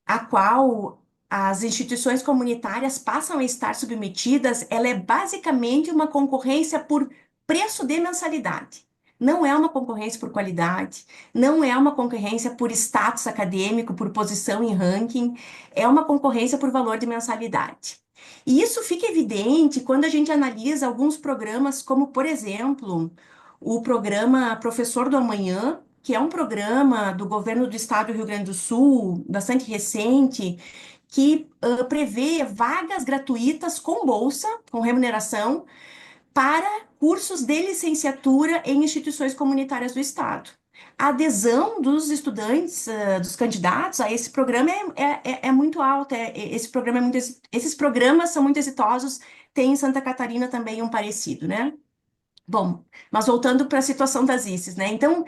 a qual as instituições comunitárias passam a estar submetidas, ela é basicamente uma concorrência por preço de mensalidade. Não é uma concorrência por qualidade, não é uma concorrência por status acadêmico, por posição em ranking, é uma concorrência por valor de mensalidade. E isso fica evidente quando a gente analisa alguns programas, como, por exemplo, o programa Professor do Amanhã, que é um programa do governo do estado do Rio Grande do Sul, bastante recente, que prevê vagas gratuitas com bolsa, com remuneração, para cursos de licenciatura em instituições comunitárias do estado. A adesão dos estudantes, dos candidatos a esse programa é muito alta. Esse programa esses programas são muito exitosos. Tem em Santa Catarina também um parecido, né? Bom, mas voltando para a situação das ICES, né? Então,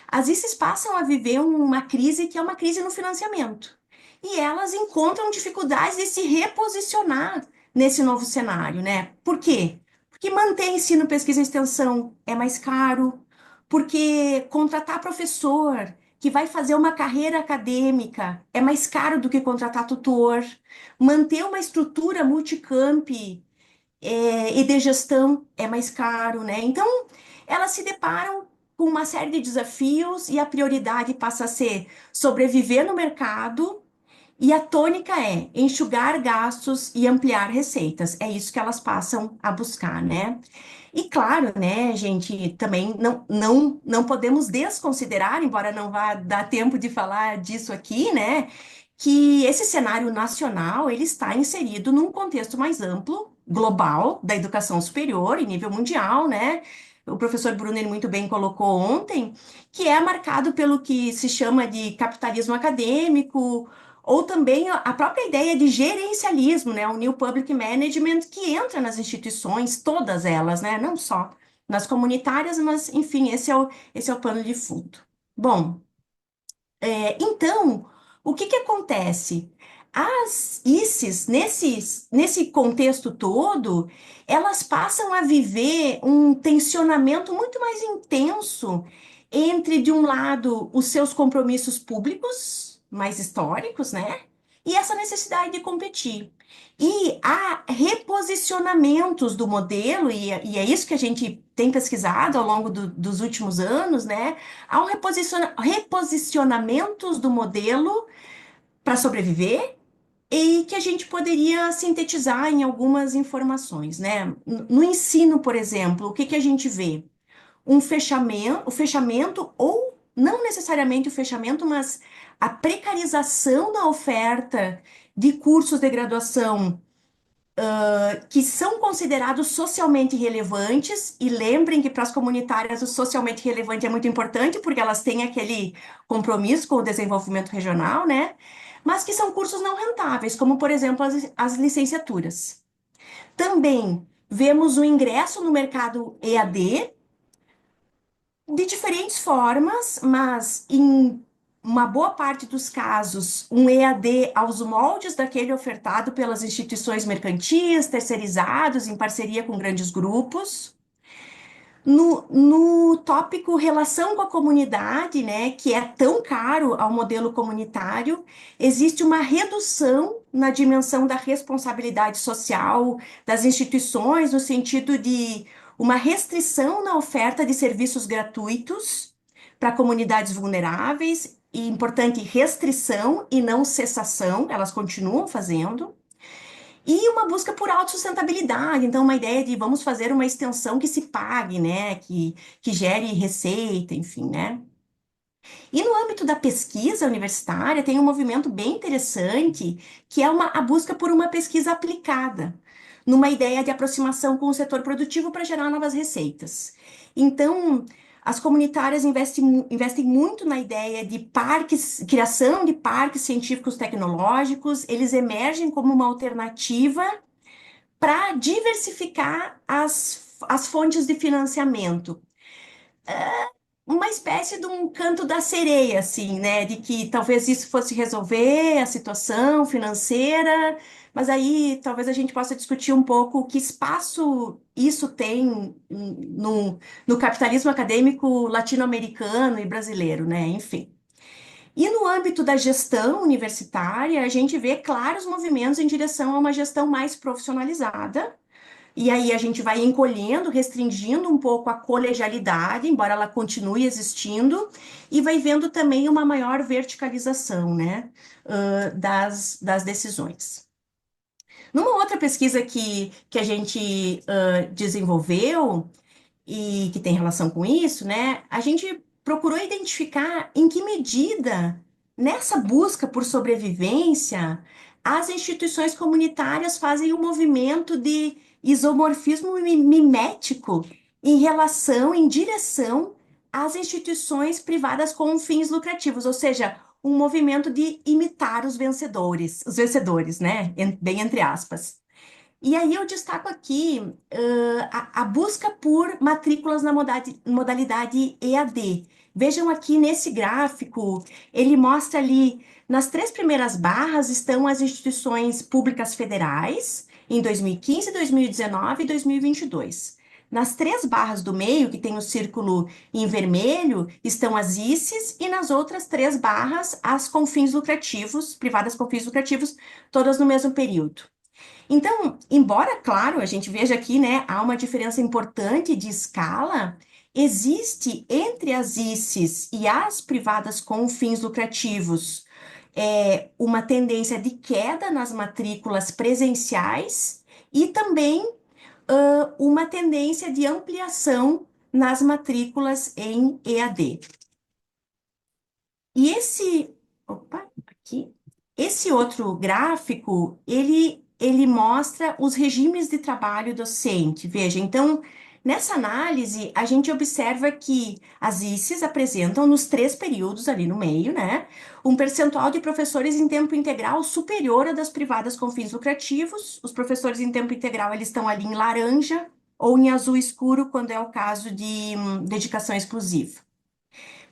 as ICES passam a viver uma crise que é uma crise no financiamento. E elas encontram dificuldades de se reposicionar nesse novo cenário, né? Por quê? Porque manter ensino, pesquisa e extensão é mais caro, porque contratar professor que vai fazer uma carreira acadêmica é mais caro do que contratar tutor, manter uma estrutura multicamp e de gestão é mais caro, né? Então, elas se deparam com uma série de desafios e a prioridade passa a ser sobreviver no mercado e a tônica é enxugar gastos e ampliar receitas. É isso que elas passam a buscar, né? E claro, né, gente, também não podemos desconsiderar, embora não vá dar tempo de falar disso aqui, né, que esse cenário nacional, ele está inserido num contexto mais amplo, global, da educação superior, em nível mundial, né? O professor Brunner muito bem colocou ontem, que é marcado pelo que se chama de capitalismo acadêmico, ou também a própria ideia de gerencialismo, né? O New Public Management, que entra nas instituições, todas elas, né? Não só nas comunitárias, mas, enfim, esse é o pano de fundo. Bom, então, o que que acontece? As ICES, nesse contexto todo, elas passam a viver um tensionamento muito mais intenso entre, de um lado, os seus compromissos públicos, mais históricos, né? E essa necessidade de competir. E há reposicionamentos do modelo, e é isso que a gente tem pesquisado ao longo dos últimos anos, né? Há um reposicionamentos do modelo para sobreviver e que a gente poderia sintetizar em algumas informações, né? No ensino, por exemplo, o que que a gente vê? O fechamento, ou não necessariamente o fechamento, mas a precarização da oferta de cursos de graduação que são considerados socialmente relevantes, e lembrem que para as comunitárias o socialmente relevante é muito importante, porque elas têm aquele compromisso com o desenvolvimento regional, né? Mas que são cursos não rentáveis, como, por exemplo, as licenciaturas. Também vemos o ingresso no mercado EAD de diferentes formas, mas em uma boa parte dos casos, um EAD aos moldes daquele ofertado pelas instituições mercantis, terceirizados, em parceria com grandes grupos. No tópico relação com a comunidade, né, que é tão caro ao modelo comunitário, existe uma redução na dimensão da responsabilidade social das instituições, no sentido de uma restrição na oferta de serviços gratuitos para comunidades vulneráveis, e importante, restrição e não cessação, elas continuam fazendo. E uma busca por autossustentabilidade, então uma ideia de vamos fazer uma extensão que se pague, né, que gere receita, enfim, né. E no âmbito da pesquisa universitária tem um movimento bem interessante, que é a busca por uma pesquisa aplicada, numa ideia de aproximação com o setor produtivo para gerar novas receitas. Então, as comunitárias investem muito na ideia de parques, criação de parques científicos tecnológicos, eles emergem como uma alternativa para diversificar as fontes de financiamento. Uma espécie de um canto da sereia, assim, né? De que talvez isso fosse resolver a situação financeira, mas aí talvez a gente possa discutir um pouco que espaço isso tem no capitalismo acadêmico latino-americano e brasileiro, né? Enfim. E no âmbito da gestão universitária, a gente vê claros movimentos em direção a uma gestão mais profissionalizada. E aí a gente vai encolhendo, restringindo um pouco a colegialidade, embora ela continue existindo, e vai vendo também uma maior verticalização, né, das decisões. Numa outra pesquisa que a gente desenvolveu, e que tem relação com isso, né? A gente procurou identificar em que medida, nessa busca por sobrevivência, as instituições comunitárias fazem um movimento de isomorfismo mimético em relação, em direção às instituições privadas com fins lucrativos, ou seja, um movimento de imitar os vencedores, né? Bem entre aspas. E aí eu destaco aqui a busca por matrículas na modalidade EAD. Vejam aqui nesse gráfico, ele mostra ali, nas 3 primeiras barras estão as instituições públicas federais, em 2015, 2019 e 2022. Nas 3 barras do meio, que tem o círculo em vermelho, estão as ICES, e nas outras 3 barras, as com fins lucrativos, privadas com fins lucrativos, todas no mesmo período. Então, embora, claro, a gente veja aqui, né, há uma diferença importante de escala, existe entre as ICES e as privadas com fins lucrativos uma tendência de queda nas matrículas presenciais e também uma tendência de ampliação nas matrículas em EAD. E esse outro gráfico, ele mostra os regimes de trabalho docente. Veja, então, nessa análise, a gente observa que as ICES apresentam, nos 3 períodos ali no meio, né, um percentual de professores em tempo integral superior a das privadas com fins lucrativos. Os professores em tempo integral, eles estão ali em laranja ou em azul escuro, quando é o caso de dedicação exclusiva.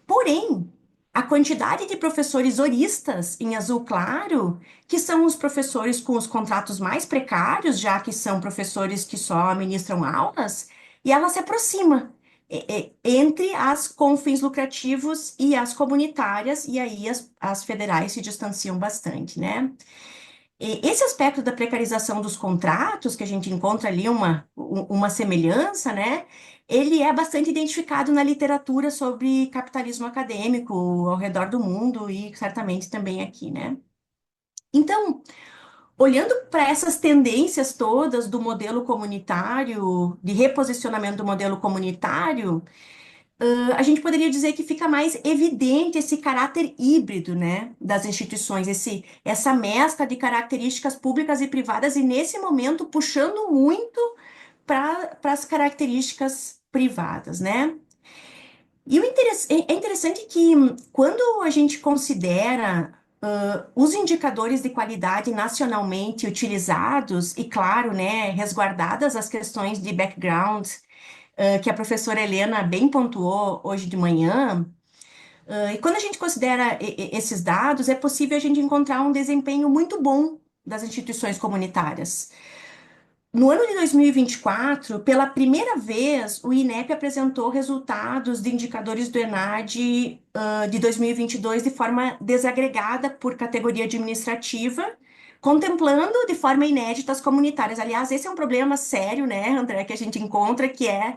Porém, a quantidade de professores horistas em azul claro, que são os professores com os contratos mais precários, já que são professores que só ministram aulas, e ela se aproxima entre as com fins lucrativos e as comunitárias, e aí as federais se distanciam bastante, né? Esse aspecto da precarização dos contratos, que a gente encontra ali uma semelhança, né? Ele é bastante identificado na literatura sobre capitalismo acadêmico ao redor do mundo e certamente também aqui, né? Então, olhando para essas tendências todas do modelo comunitário, de reposicionamento do modelo comunitário, a gente poderia dizer que fica mais evidente esse caráter híbrido, né, das instituições, essa mescla de características públicas e privadas, e nesse momento puxando muito para as características privadas, né? E é interessante que quando a gente considera os indicadores de qualidade nacionalmente utilizados, e claro, né, resguardadas as questões de background, que a professora Helena bem pontuou hoje de manhã, e quando a gente considera esses dados, é possível a gente encontrar um desempenho muito bom das instituições comunitárias. No ano de 2024, pela primeira vez, o INEP apresentou resultados de indicadores do ENAD de 2022 de forma desagregada por categoria administrativa, contemplando de forma inédita as comunitárias. Aliás, esse é um problema sério, né, André, que a gente encontra, que é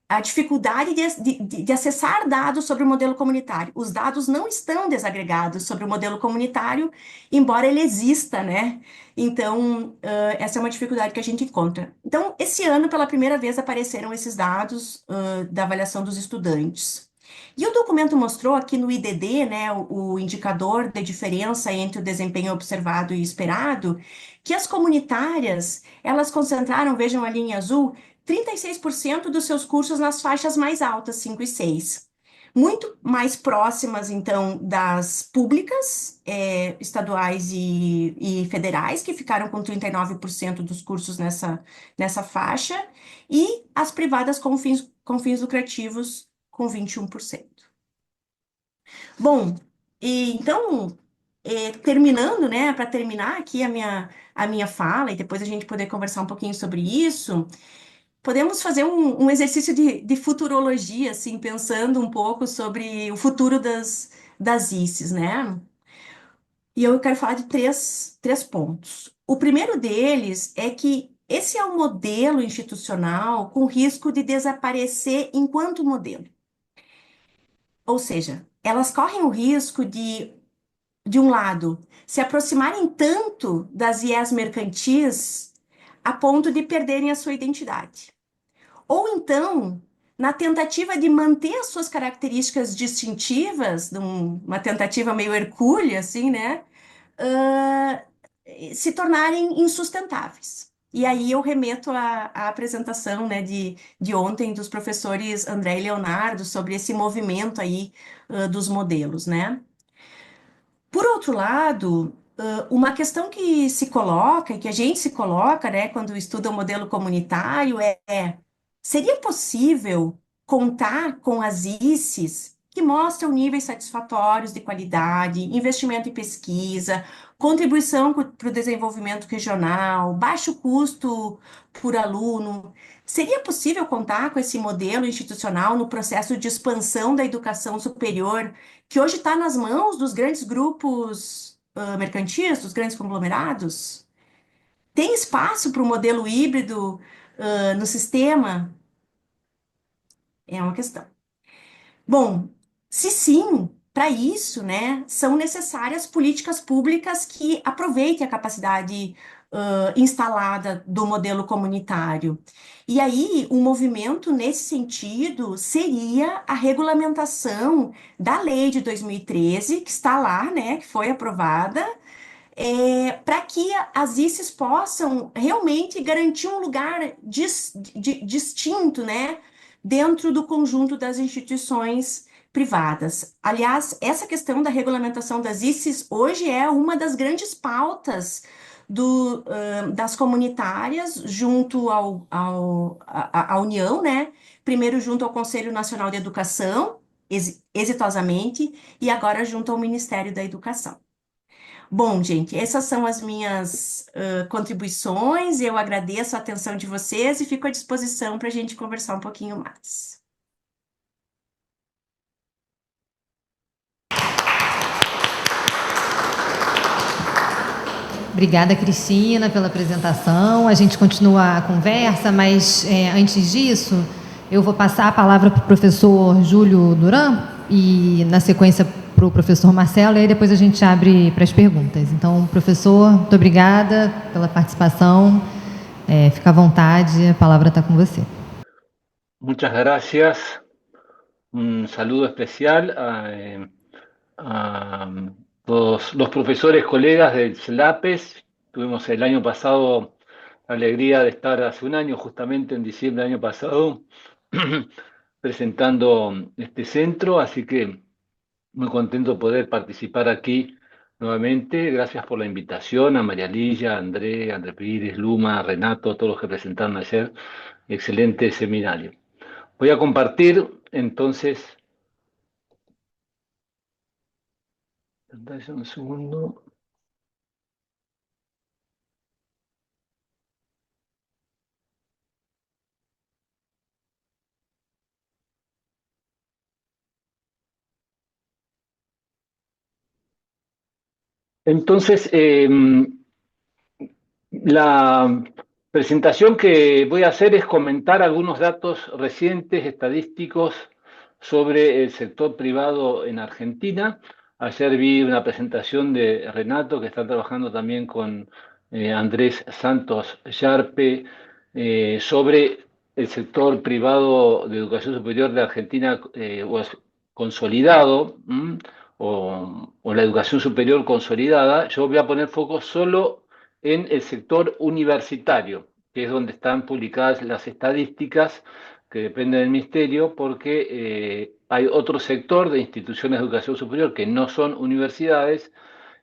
a dificuldade de acessar dados sobre o modelo comunitário. Os dados não estão desagregados sobre o modelo comunitário, embora ele exista, né? Então, essa é uma dificuldade que a gente encontra. Então, esse ano, pela primeira vez, apareceram esses dados da avaliação dos estudantes. E o documento mostrou aqui no IDD, né, o indicador de diferença entre o desempenho observado e esperado, que as comunitárias, elas concentraram, vejam ali em azul, 36% dos seus cursos nas faixas mais altas, 5 e 6. Muito mais próximas, então, das públicas, estaduais e federais, que ficaram com 39% dos cursos nessa faixa, e as privadas com fins lucrativos, com 21%. Bom, então, terminando, né, para terminar aqui a minha fala, e depois a gente poder conversar um pouquinho sobre isso, podemos fazer um exercício de futurologia, assim, pensando um pouco sobre o futuro das ICES, né? E eu quero falar de três pontos. O primeiro deles é que esse é um modelo institucional com risco de desaparecer enquanto modelo. Ou seja, elas correm o risco de um lado, se aproximarem tanto das IES mercantis a ponto de perderem a sua identidade. Ou então, na tentativa de manter as suas características distintivas, uma tentativa meio hercúlea, assim, né? ah, Se tornarem insustentáveis. E aí eu remeto à apresentação, né, de ontem dos professores André e Leonardo sobre esse movimento aí, dos modelos, né? Por outro lado, uma questão que se coloca, e que a gente se coloca, né, quando estuda o modelo comunitário, seria possível contar com as ICES que mostram níveis satisfatórios de qualidade, investimento em pesquisa, contribuição para o desenvolvimento regional, baixo custo por aluno? Seria possível contar com esse modelo institucional no processo de expansão da educação superior, que hoje está nas mãos dos grandes grupos mercantis, dos grandes conglomerados? Tem espaço para o modelo híbrido no sistema? É uma questão. Bom, se sim, para isso, né, são necessárias políticas públicas que aproveitem a capacidade instalada do modelo comunitário. E aí, um movimento nesse sentido seria a regulamentação da lei de 2013, que está lá, né, que foi aprovada, para que as ICES possam realmente garantir um lugar distinto, né, dentro do conjunto das instituições privadas. Aliás, essa questão da regulamentação das ICES hoje é uma das grandes pautas das comunitárias junto à União, né? Primeiro junto ao Conselho Nacional de Educação, exitosamente, e agora junto ao Ministério da Educação. Bom, gente, essas são as minhas contribuições. Eu agradeço a atenção de vocês e fico à disposição para a gente conversar um pouquinho mais. Obrigada, Cristina, pela apresentação. A gente continua a conversa, mas antes disso, eu vou passar a palavra para o professor Júlio Duran e, na sequência, para o professor Marcelo, e aí depois a gente abre para as perguntas. Então, professor, muito obrigada pela participação. Fica à vontade, a palavra está com você. Muchas gracias. Un saludo especial a todos los profesores, colegas del CELAPES. Tuvimos el año pasado la alegría de estar hace un año, justamente en diciembre del año pasado, presentando este centro, así que muy contento de poder participar aquí nuevamente. Gracias por la invitación a María Lilla, a André Pires, Luma, Renato, a todos los que presentaron ayer. Excelente seminario. Voy a compartir entonces. Un segundo. Entonces, la presentación que voy a hacer es comentar algunos datos recientes, estadísticos, sobre el sector privado en Argentina. Ayer vi una presentación de Renato, que está trabajando también con Andrés Santos Yarpe, sobre el sector privado de educación superior de Argentina consolidado, o la educación superior consolidada. Yo voy a poner foco solo en el sector universitario, que es donde están publicadas las estadísticas que dependen del Ministerio, porque hay otro sector de instituciones de educación superior que no son universidades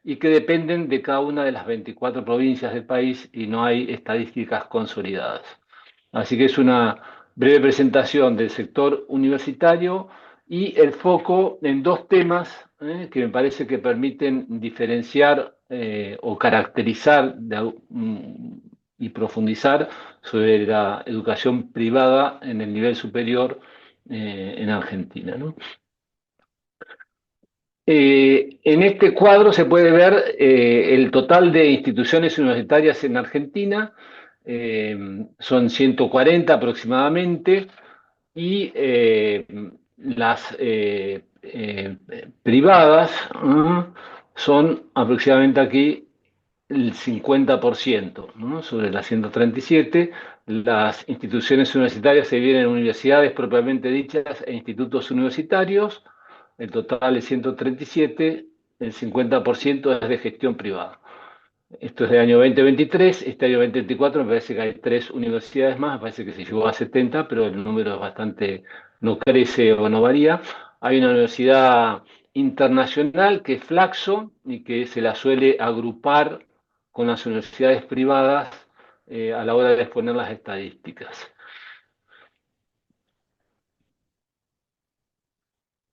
y que dependen de cada una de las 24 provincias del país y no hay estadísticas consolidadas. Así que es una breve presentación del sector universitario y el foco en dos temas que me parece que permiten diferenciar o caracterizar y profundizar sobre la educación privada en el nivel superior en Argentina, ¿no? En este cuadro se puede ver el total de instituciones universitarias en Argentina, son 140 aproximadamente, y las privadas son aproximadamente aquí el 50%, ¿no? Sobre las 137. Las instituciones universitarias se dividen en universidades propiamente dichas e institutos universitarios. El total es 137, el 50% es de gestión privada. Esto es del año 2023, este año 2024 me parece que hay 3 universidades más, me parece que se llegó a 70, pero el número es bastante, no crece o no varía. Hay una universidad internacional que es Flaxo y que se la suele agrupar con las universidades privadas a la hora de exponer las estadísticas.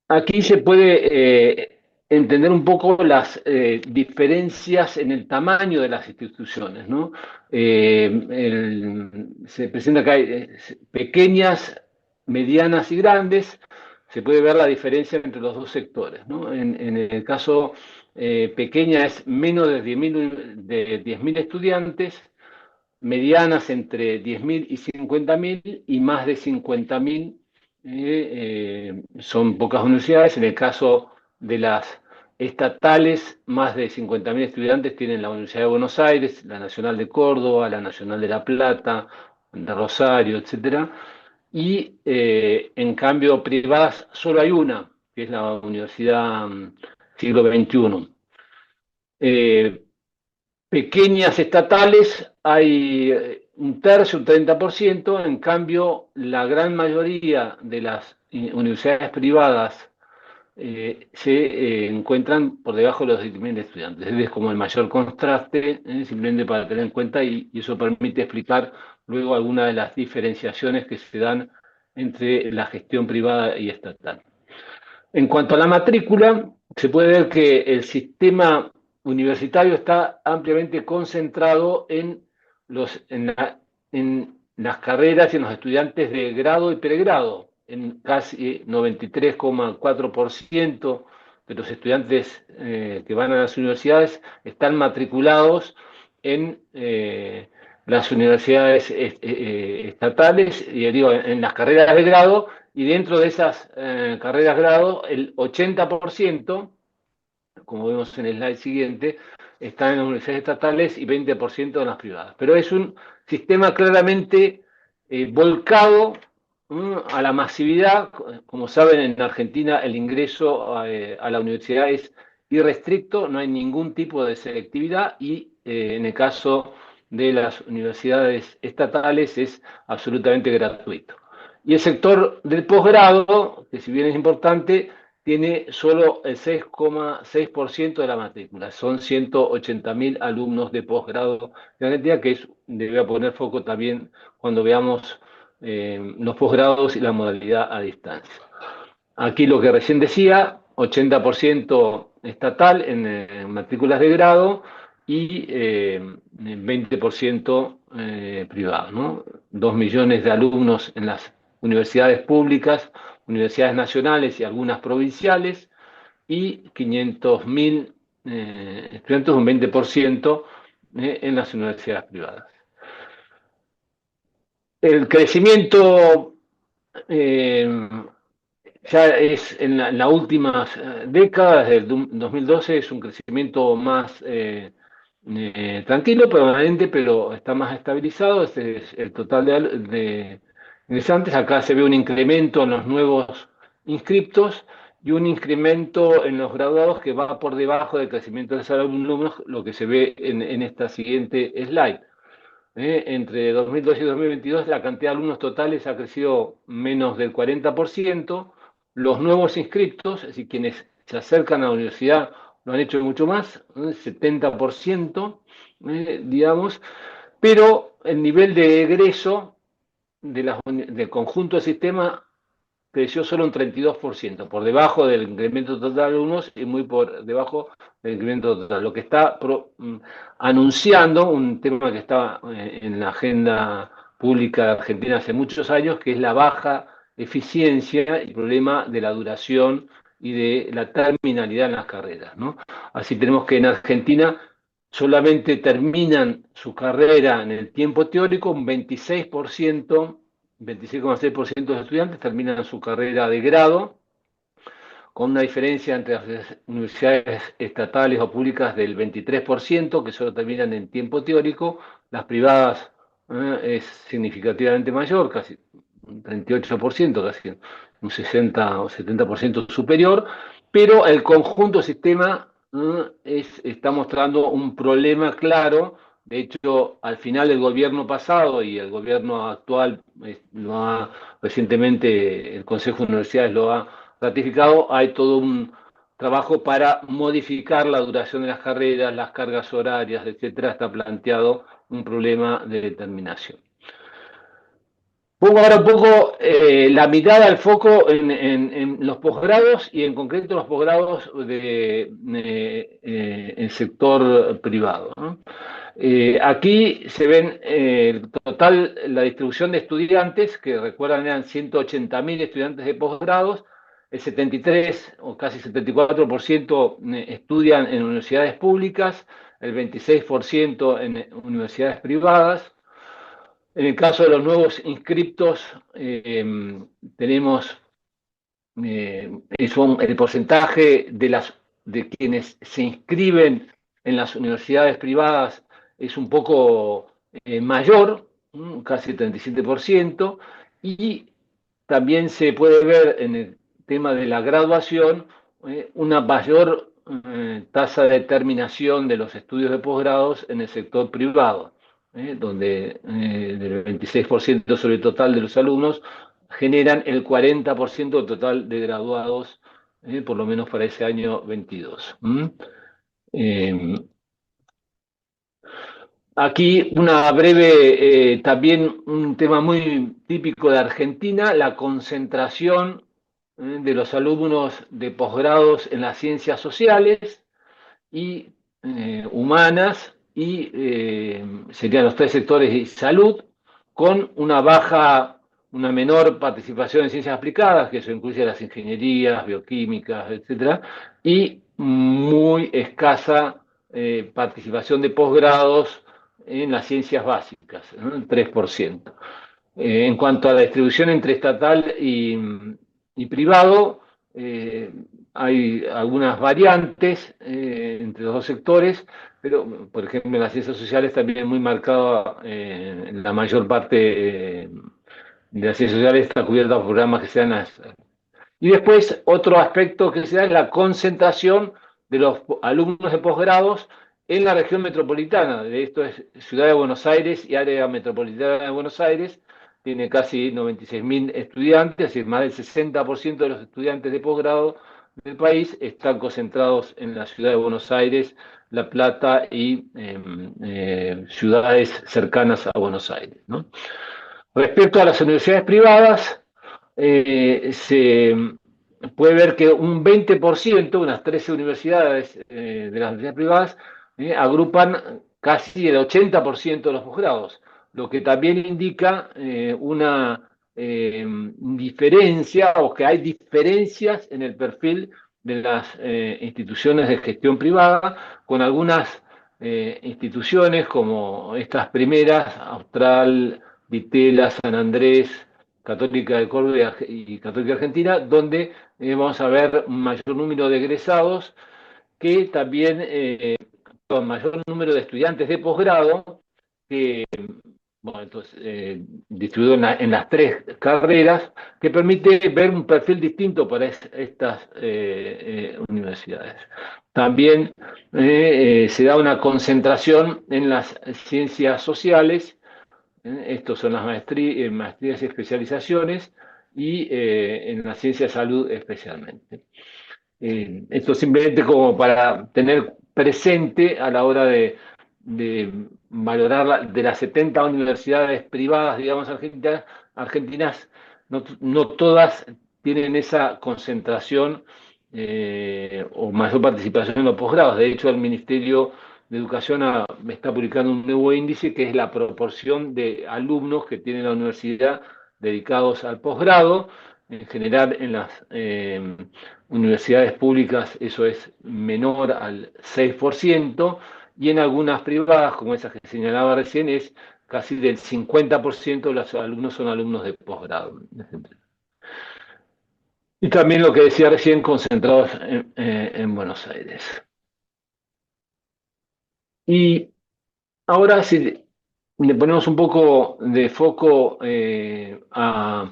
Aquí se puede entender un poco las diferencias en el tamaño de las instituciones, ¿no? Se presenta acá pequeñas, medianas y grandes. Se puede ver la diferencia entre los dos sectores, ¿no? En el caso pequeña es menos de 10.000 estudiantes, medianas entre 10.000 y 50.000 y más de 50.000 son pocas universidades. En el caso de las estatales, más de 50.000 estudiantes tienen la Universidad de Buenos Aires, la Nacional de Córdoba, la Nacional de La Plata, de Rosario, etc. Y en cambio privadas solo hay una, que es la Universidad Siglo XXI. Pequeñas estatales hay un tercio, un 30%, en cambio la gran mayoría de las universidades privadas se encuentran por debajo de los 10.000 estudiantes. Es como el mayor contraste, simplemente para tener en cuenta, y eso permite explicar luego algunas de las diferenciaciones que se dan entre la gestión privada y estatal. En cuanto a la matrícula, se puede ver que el sistema universitario está ampliamente concentrado en las carreras y en los estudiantes de grado y pregrado. En casi 93,4% de los estudiantes que van a las universidades están matriculados en las universidades estatales, y digo, en las carreras de grado, y dentro de esas carreras de grado, el 80%, como vemos en el slide siguiente, están en las universidades estatales y 20% en las privadas. Pero es un sistema claramente volcado a la masividad. Como saben, en Argentina el ingreso a la universidad es irrestricto, no hay ningún tipo de selectividad, y en el caso de las universidades estatales es absolutamente gratuito. Y el sector del posgrado, que si bien es importante, tiene solo el 6,6% de la matrícula. Son 180.000 alumnos de posgrado en Argentina, que le voy a poner foco también cuando veamos los posgrados y la modalidad a distancia. Aquí lo que recién decía, 80% estatal en matrículas de grado y 20% privado, ¿no? 2 millones de alumnos en las universidades públicas, universidades nacionales y algunas provinciales, y 500.000 estudiantes, un 20% en las universidades privadas. El crecimiento ya es en las últimas décadas, desde el 2012, es un crecimiento más tranquilo, permanente, pero está más estabilizado. Este es el total de ingresantes. Acá se ve un incremento en los nuevos inscriptos y un incremento en los graduados que va por debajo del crecimiento de los alumnos, lo que se ve en esta siguiente slide. Entre 2012 y 2022 la cantidad de alumnos totales ha crecido menos del 40%. Los nuevos inscriptos, es decir, quienes se acercan a la universidad, lo han hecho mucho más, 70%, digamos, pero el nivel de egreso del conjunto del sistema creció solo un 32%, por debajo del incremento total de alumnos y muy por debajo del incremento total. Lo que está anunciando un tema que estaba en la agenda pública de Argentina hace muchos años, que es la baja eficiencia y el problema de la duración y de la terminalidad en las carreras, ¿no? Así tenemos que en Argentina solamente terminan su carrera en el tiempo teórico, un 26%, 26,6% de los estudiantes terminan su carrera de grado, con una diferencia entre las universidades estatales o públicas del 23%, que solo terminan en tiempo teórico. Las privadas es significativamente mayor, casi un 38%, casi un 60 o 70% superior, pero el conjunto sistema está mostrando un problema claro. De hecho, al final el gobierno pasado y el gobierno actual recientemente el Consejo de Universidades lo ha ratificado, hay todo un trabajo para modificar la duración de las carreras, las cargas horarias, etcétera. Está planteado un problema de determinación. Pongo ahora un poco la mirada al foco en los posgrados y en concreto los posgrados en sector privado, ¿no? Aquí se ven el total, la distribución de estudiantes, que recuerdan eran 180.000 estudiantes de posgrados, el 73 o casi 74% estudian en universidades públicas, el 26% en universidades privadas. En el caso de los nuevos inscriptos, tenemos el porcentaje de quienes se inscriben en las universidades privadas es un poco mayor, casi el 37%, y también se puede ver en el tema de la graduación una mayor tasa de terminación de los estudios de posgrados en el sector privado, donde del 26% sobre el total de los alumnos generan el 40% del total de graduados, por lo menos para ese año 22. Aquí una breve, también un tema muy típico de Argentina, la concentración de los alumnos de posgrados en las ciencias sociales y humanas, y serían los tres sectores de salud, con una menor participación en ciencias aplicadas, que eso incluye las ingenierías, bioquímicas, etcétera, y muy escasa participación de posgrados en las ciencias básicas, ¿no? El 3%. En cuanto a la distribución entre estatal y privado, hay algunas variantes entre los dos sectores, pero por ejemplo en las ciencias sociales también muy marcada, la mayor parte de las ciencias sociales está cubierta por programas que sean las... Y después otro aspecto que se da es la concentración de los alumnos de posgrados en la región metropolitana. De esto es Ciudad de Buenos Aires y área metropolitana de Buenos Aires. Tiene casi 96.000 estudiantes, es decir, más del 60% de los estudiantes de posgrado del país están concentrados en la Ciudad de Buenos Aires, La Plata y ciudades cercanas a Buenos Aires, ¿no? Respecto a las universidades privadas, se puede ver que un 20%, unas 13 universidades de las universidades privadas, agrupan casi el 80% de los posgrados, lo que también indica una diferencia, o que hay diferencias en el perfil de las instituciones de gestión privada, con algunas instituciones como estas primeras, Austral, Ditela, San Andrés, Católica de Córdoba y Católica Argentina, donde vamos a ver un mayor número de egresados, que también con mayor número de estudiantes de posgrado, que bueno, entonces, distribuido en las tres carreras, que permite ver un perfil distinto para estas universidades. También se da una concentración en las ciencias sociales. Estos son las maestrías y especializaciones, y en la ciencia de salud especialmente. Esto simplemente como para tener presente a la hora de valorar de las 70 universidades privadas, digamos, argentinas, no todas tienen esa concentración o mayor participación en los posgrados. De hecho, el Ministerio de Educación está publicando un nuevo índice, que es la proporción de alumnos que tiene la universidad dedicados al posgrado, En general, en las universidades públicas eso es menor al 6%, y en algunas privadas, como esas que señalaba recién, es casi del 50% de los alumnos son alumnos de posgrado. Y también lo que decía recién, concentrados en Buenos Aires. Y ahora, si le ponemos un poco de foco a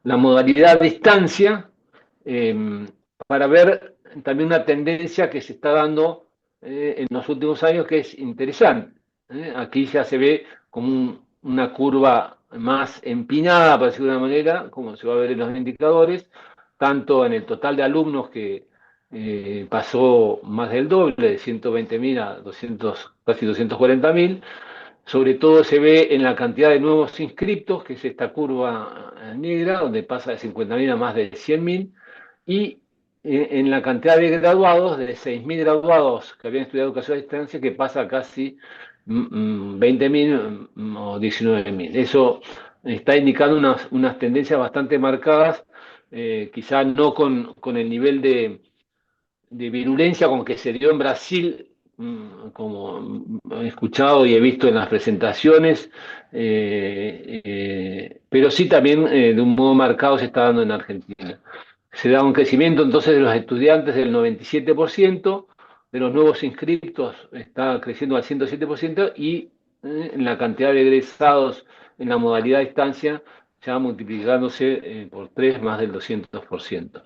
la modalidad a distancia, para ver también una tendencia que se está dando en los últimos años que es interesante. Aquí ya se ve como una curva más empinada, por decirlo de una manera, como se va a ver en los indicadores, tanto en el total de alumnos que pasó más del doble, de 120.000 a 200, casi 240.000. Sobre todo se ve en la cantidad de nuevos inscriptos, que es esta curva negra, donde pasa de 50.000 a más de 100.000, y en la cantidad de graduados, de 6.000 graduados que habían estudiado educación a distancia, que pasa a casi 20.000 o 19.000. Eso está indicando unas tendencias bastante marcadas, quizá no con el nivel de virulencia con que se dio en Brasil, como he escuchado y he visto en las presentaciones, pero sí también de un modo marcado se está dando en Argentina. Se da un crecimiento entonces de los estudiantes del 97%, de los nuevos inscriptos está creciendo al 107%, y en la cantidad de egresados en la modalidad de distancia ya multiplicándose por 3, más del 200%.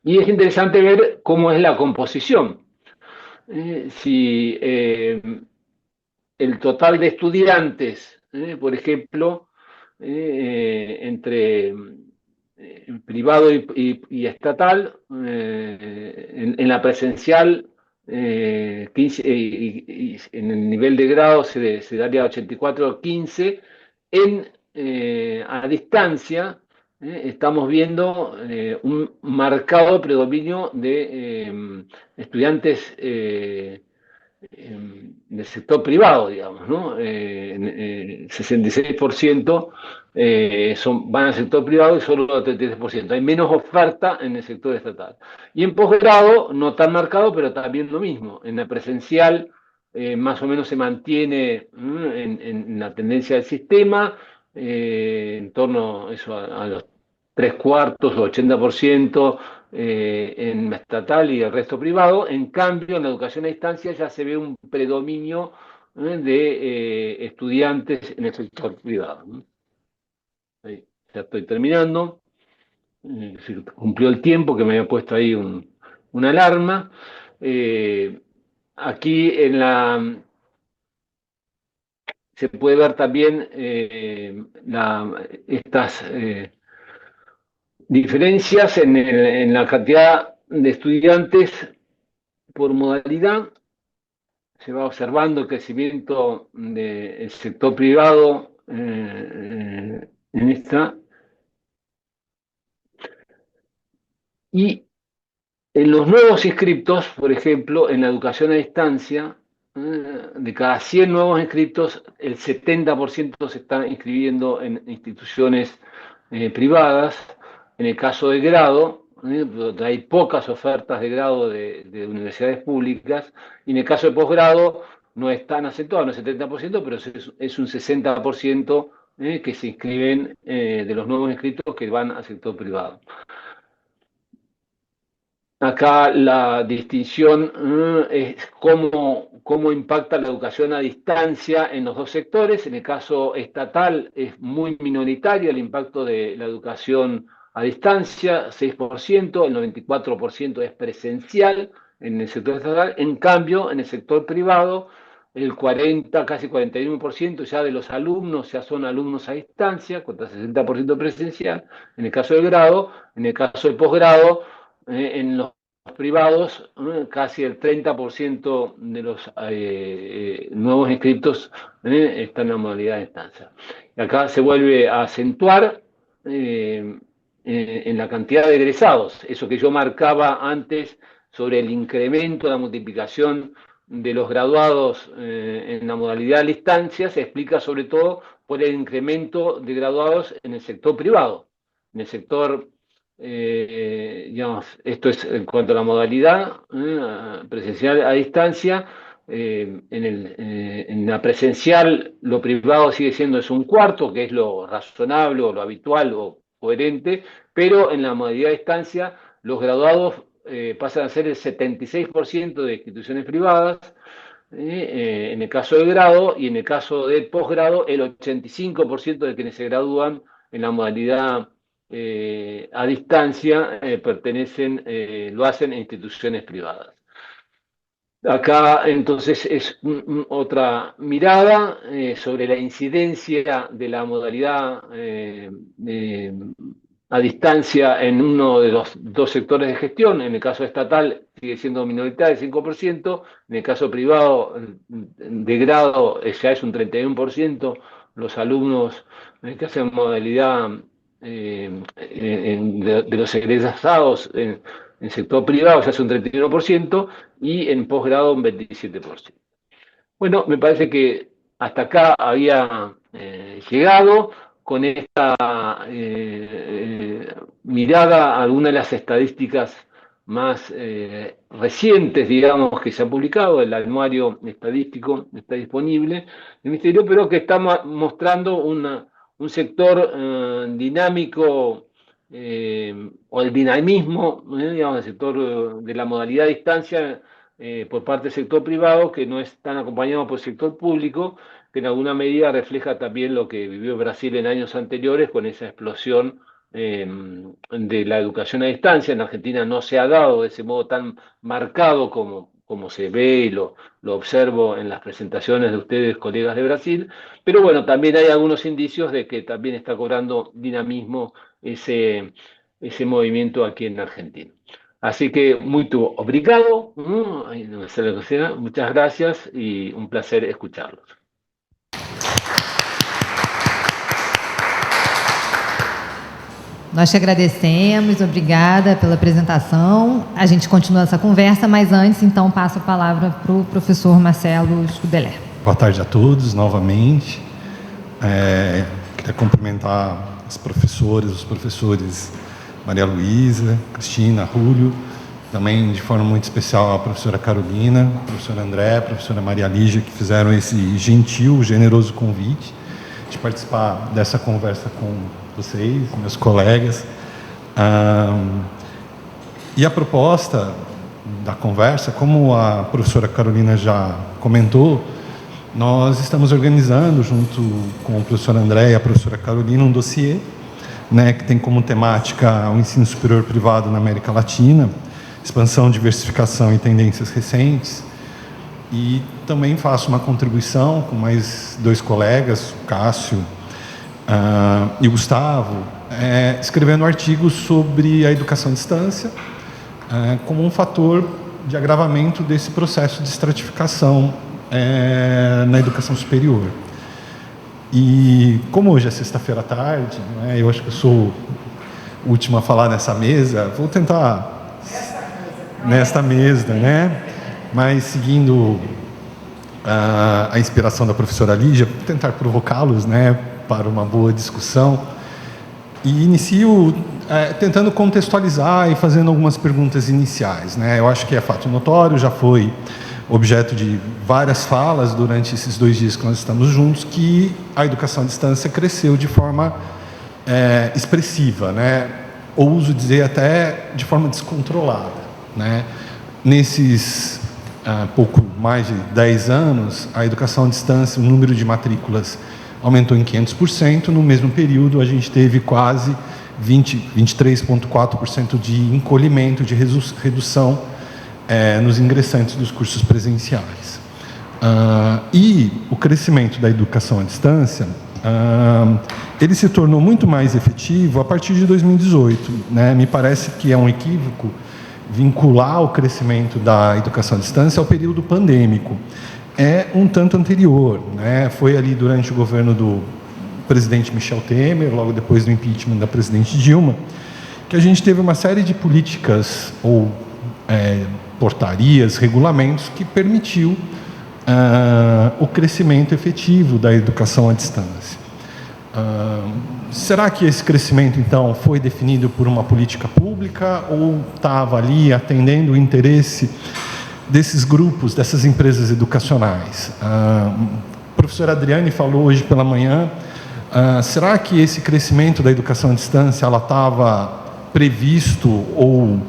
Y es interesante ver cómo es la composición. Si el total de estudiantes, por ejemplo, entre privado y estatal, en la presencial, 15, y en el nivel de grado se daría 84-15, a distancia. Estamos viendo un marcado predominio de estudiantes del sector privado, digamos, ¿no? 66% van al sector privado y solo el 33%. Hay menos oferta en el sector estatal. Y en posgrado, no tan marcado, pero también lo mismo. En la presencial, más o menos se mantiene en la tendencia del sistema, en torno eso, a los 3/4 o 80% en estatal y el resto privado. En cambio, en la educación a distancia ya se ve un predominio de estudiantes en el sector privado. Ahí, ya estoy terminando. Se cumplió el tiempo que me había puesto ahí una alarma. Aquí se puede ver también estas diferencias en la cantidad de estudiantes por modalidad. Se va observando el crecimiento del sector privado en esta. Y en los nuevos inscriptos, por ejemplo, en la educación a distancia, de cada 100 nuevos inscriptos, el 70% se está inscribiendo en instituciones privadas. En el caso de grado, donde hay pocas ofertas de grado de universidades públicas, y en el caso de posgrado no es tan acentuado, no es 70%, pero es un 60% que se inscriben de los nuevos inscritos que van al sector privado. Acá la distinción es cómo impacta la educación a distancia en los dos sectores. En el caso estatal es muy minoritario el impacto de la educación a distancia, 6%, el 94% es presencial en el sector estatal. En cambio, en el sector privado, el 40, casi 41% ya de los alumnos ya son alumnos a distancia, contra 60% presencial. En el caso del grado, en el caso del posgrado, en los privados, casi el 30% de los nuevos inscriptos están en la modalidad de distancia. Y acá se vuelve a acentuar en la cantidad de egresados, eso que yo marcaba antes sobre el incremento, la multiplicación de los graduados en la modalidad de distancia, se explica sobre todo por el incremento de graduados en el sector privado. En el sector digamos, esto es en cuanto a la modalidad presencial a distancia. En la presencial, lo privado sigue siendo es un cuarto, que es lo razonable o lo habitual o coherente, pero en la modalidad a distancia, los graduados pasan a ser el 76% de instituciones privadas, en el caso del grado, y en el caso del posgrado, el 85% de quienes se gradúan en la modalidad a distancia lo hacen en instituciones privadas. Acá entonces es otra mirada sobre la incidencia de la modalidad a distancia en uno de los dos sectores de gestión. En el caso estatal sigue siendo minoritario, 5%, en el caso privado de grado ya es un 31%, los alumnos que hacen modalidad de los egresados en sector privado ya es un 31% y en posgrado un 27%. Bueno, me parece que hasta acá había llegado con esta mirada a algunas de las estadísticas más recientes, digamos, que se han publicado. El anuario estadístico está disponible del Ministerio, pero que está mostrando un sector dinámico, o el dinamismo, digamos, del sector de la modalidad a distancia por parte del sector privado, que no es tan acompañado por el sector público, que en alguna medida refleja también lo que vivió Brasil en años anteriores con esa explosión de la educación a distancia. En Argentina no se ha dado de ese modo tan marcado como se ve y lo observo en las presentaciones de ustedes, colegas de Brasil, pero bueno, también hay algunos indicios de que también está cobrando dinamismo ese movimiento aquí en Argentina. Así que muito obrigado, muchas gracias y un placer escucharlos. Nós te agradecemos, obrigada pela apresentação. A gente continua essa conversa, mas antes, então, passo a palavra para o professor Marcelo Scudeler. Boa tarde a todos, novamente. Queria cumprimentar as professoras, os professores Maria Luísa, Cristina, Júlio, também de forma muito especial a professora Carolina, a professora André, a professora Maria Lígia, que fizeram esse gentil, generoso convite de participar dessa conversa com vocês, meus colegas. E a proposta da conversa, como a professora Carolina já comentou, nós estamos organizando, junto com o professor André e a professora Carolina, um dossiê, né, que tem como temática o ensino superior privado na América Latina, expansão, diversificação e tendências recentes. E também faço uma contribuição com mais dois colegas, o Cássio e o Gustavo, escrevendo artigos sobre a educação à distância como um fator de agravamento desse processo de estratificação na educação superior. E como hoje é sexta-feira à tarde, né, eu acho que eu sou o último a falar nessa mesa, vou tentar nesta mesa, né? Mas seguindo a inspiração da professora Lígia, vou tentar provocá-los, né, para uma boa discussão. E inicio tentando contextualizar e fazendo algumas perguntas iniciais, né? Eu acho que é fato notório, já foi objeto de várias falas durante esses 2 dias que nós estamos juntos, que a educação à distância cresceu de forma expressiva, né? Ouso dizer até de forma descontrolada, né? Nesses pouco mais de 10 anos, a educação à distância, o número de matrículas aumentou em 500%, no mesmo período a gente teve quase 23,4% de encolhimento, de redução nos ingressantes dos cursos presenciais. E o crescimento da educação à distância, ele se tornou muito mais efetivo a partir de 2018. Né? Me parece que é um equívoco vincular o crescimento da educação à distância ao período pandêmico. É um tanto anterior, né? Foi ali durante o governo do presidente Michel Temer, logo depois do impeachment da presidente Dilma, que a gente teve uma série de políticas ou portarias, regulamentos que permitiu o crescimento efetivo da educação à distância. será que esse crescimento, então, foi definido por uma política pública ou estava ali atendendo o interesse desses grupos, dessas empresas educacionais? A professora Adriane falou hoje pela manhã, será que esse crescimento da educação à distância ela estava previsto ou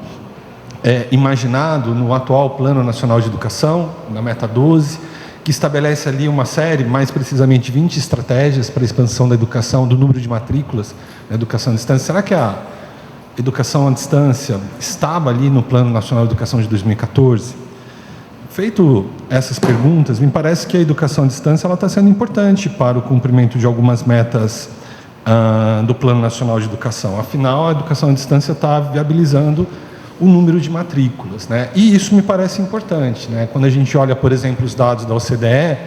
imaginado no atual Plano Nacional de Educação, na Meta 12, que estabelece ali uma série, mais precisamente 20 estratégias para a expansão da educação, do número de matrículas na educação à distância? Será que a educação à distância estava ali no Plano Nacional de Educação de 2014? Feito essas perguntas, me parece que a educação à distância ela está sendo importante para o cumprimento de algumas metas do Plano Nacional de Educação. Afinal, a educação à distância está viabilizando o número de matrículas, né? E isso me parece importante, né? Quando a gente olha, por exemplo, os dados da OCDE,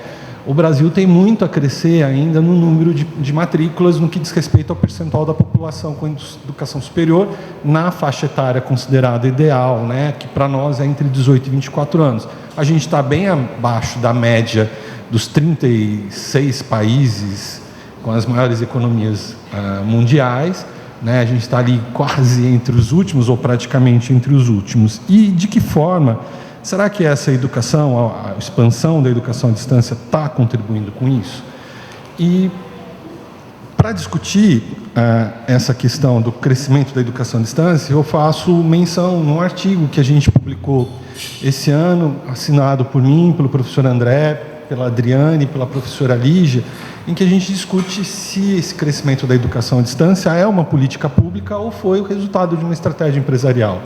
o Brasil tem muito a crescer ainda no número de matrículas no que diz respeito ao percentual da população com educação superior na faixa etária considerada ideal, né? Que para nós é entre 18 e 24 anos. A gente está bem abaixo da média dos 36 países com as maiores economias mundiais, né? A gente está ali quase entre os últimos, ou praticamente entre os últimos. E de que forma será que essa educação, a expansão da educação à distância está contribuindo com isso? E para discutir essa questão do crescimento da educação à distância, eu faço menção num artigo que a gente publicou esse ano, assinado por mim, pelo professor André, pela Adriane, pela professora Lígia, em que a gente discute se esse crescimento da educação à distância é uma política pública ou foi o resultado de uma estratégia empresarial.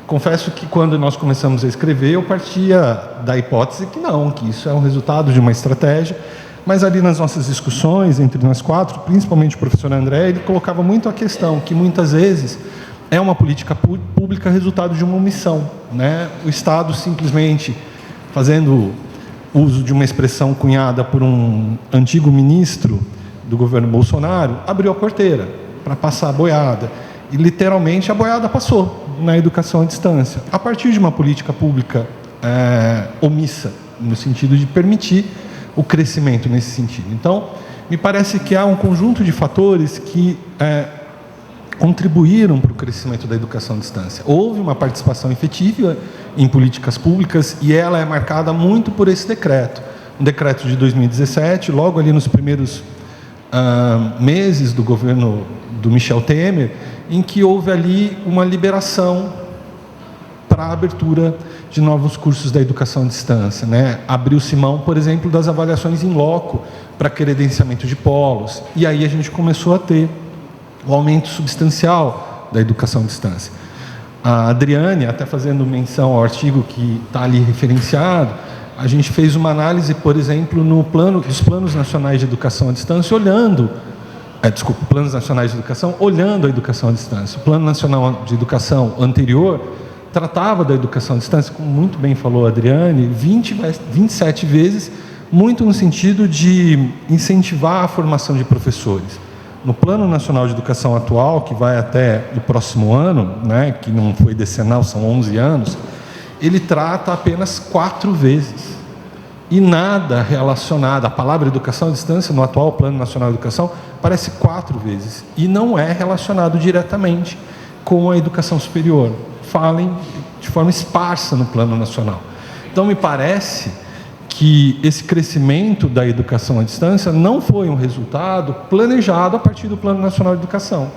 Confesso que quando nós começamos a escrever, eu partia da hipótese que não, que isso é um resultado de uma estratégia, mas ali nas nossas discussões, entre nós quatro, principalmente o professor André, ele colocava muito a questão que muitas vezes é uma política pública resultado de uma omissão, né? O Estado simplesmente fazendo uso de uma expressão cunhada por um antigo ministro do governo Bolsonaro, abriu a porteira para passar a boiada. E, literalmente, a boiada passou na educação à distância, a partir de uma política pública omissa, no sentido de permitir o crescimento nesse sentido. Então, me parece que há um conjunto de fatores que contribuíram para o crescimento da educação à distância. Houve uma participação efetiva em políticas públicas e ela é marcada muito por esse decreto. Um decreto de 2017, logo ali nos primeiros meses do governo do Michel Temer, em que houve ali uma liberação para a abertura de novos cursos da educação à distância, né? Abriu-se mão, por exemplo, das avaliações em loco para credenciamento de polos, e aí a gente começou a ter o aumento substancial da educação à distância. A Adriane, até fazendo menção ao artigo que está ali referenciado, a gente fez uma análise, por exemplo, dos planos nacionais de educação à distância, planos nacionais de educação, olhando a educação à distância. O Plano Nacional de Educação anterior tratava da educação à distância, como muito bem falou a Adriane, 27 vezes, muito no sentido de incentivar a formação de professores. No Plano Nacional de Educação atual, que vai até o próximo ano, né, que não foi decenal, são 11 anos, ele trata apenas 4 vezes. E nada relacionado, a palavra educação à distância, no atual Plano Nacional de Educação, aparece 4 vezes. E não é relacionado diretamente com a educação superior. Falem de forma esparsa no Plano Nacional. Então, me parece que esse crescimento da educação à distância não foi um resultado planejado a partir do Plano Nacional de Educação.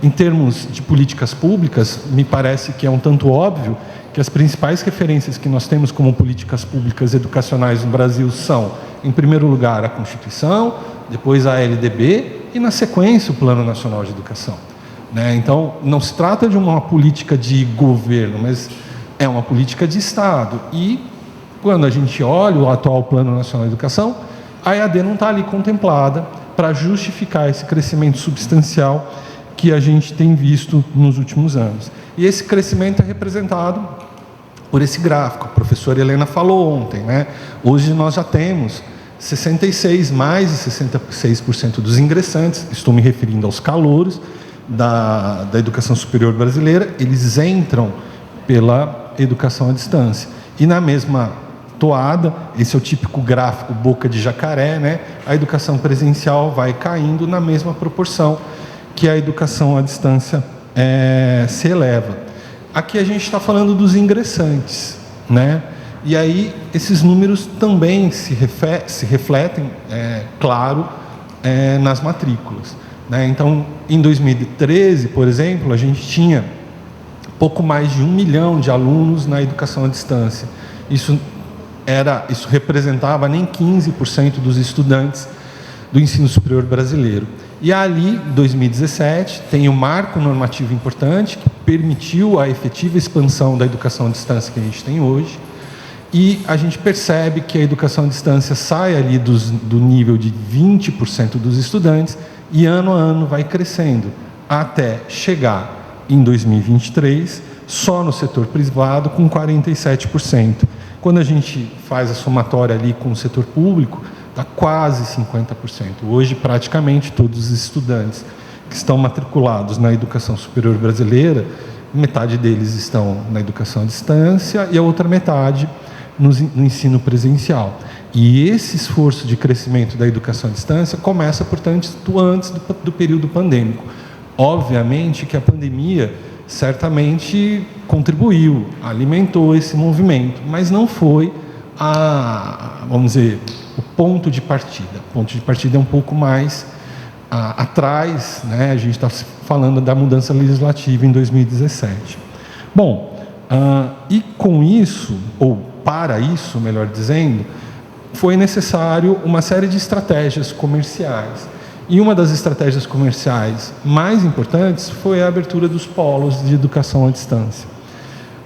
Em termos de políticas públicas, me parece que é um tanto óbvio que as principais referências que nós temos como políticas públicas educacionais no Brasil são, em primeiro lugar, a Constituição, depois a LDB e, na sequência, o Plano Nacional de Educação. Né? Então, não se trata de uma política de governo, mas é uma política de Estado. E, quando a gente olha o atual Plano Nacional de Educação, a EAD não está ali contemplada para justificar esse crescimento substancial que a gente tem visto nos últimos anos. E esse crescimento é representado por esse gráfico. A professora Helena falou ontem, né? Hoje nós já temos mais de 66% dos ingressantes, estou me referindo aos calouros da educação superior brasileira, eles entram pela educação à distância. E na mesma toada, esse é o típico gráfico boca de jacaré, né? A educação presencial vai caindo na mesma proporção. que a educação à distância se eleva. Aqui a gente está falando dos ingressantes, né? E aí esses números também se refletem, claro, nas matrículas, né? Então, em 2013, por exemplo, a gente tinha pouco mais de 1 milhão de alunos na educação à distância. Isso representava nem 15% dos estudantes do ensino superior brasileiro. E ali, em 2017, tem um marco normativo importante que permitiu a efetiva expansão da educação à distância que a gente tem hoje. E a gente percebe que a educação à distância sai ali do nível de 20% dos estudantes e ano a ano vai crescendo, até chegar em 2023, só no setor privado, com 47%. Quando a gente faz a somatória ali com o setor público, dá quase 50%. Hoje, praticamente, todos os estudantes que estão matriculados na educação superior brasileira, metade deles estão na educação à distância e a outra metade no ensino presencial. E esse esforço de crescimento da educação à distância começa, portanto, antes do período pandêmico. Obviamente que a pandemia certamente contribuiu, alimentou esse movimento, mas não foi vamos dizer, o ponto de partida. O ponto de partida é um pouco mais atrás, né? A gente está falando da mudança legislativa em 2017. Bom, e com isso, ou para isso, melhor dizendo, foi necessário uma série de estratégias comerciais. E uma das estratégias comerciais mais importantes foi a abertura dos polos de educação à distância.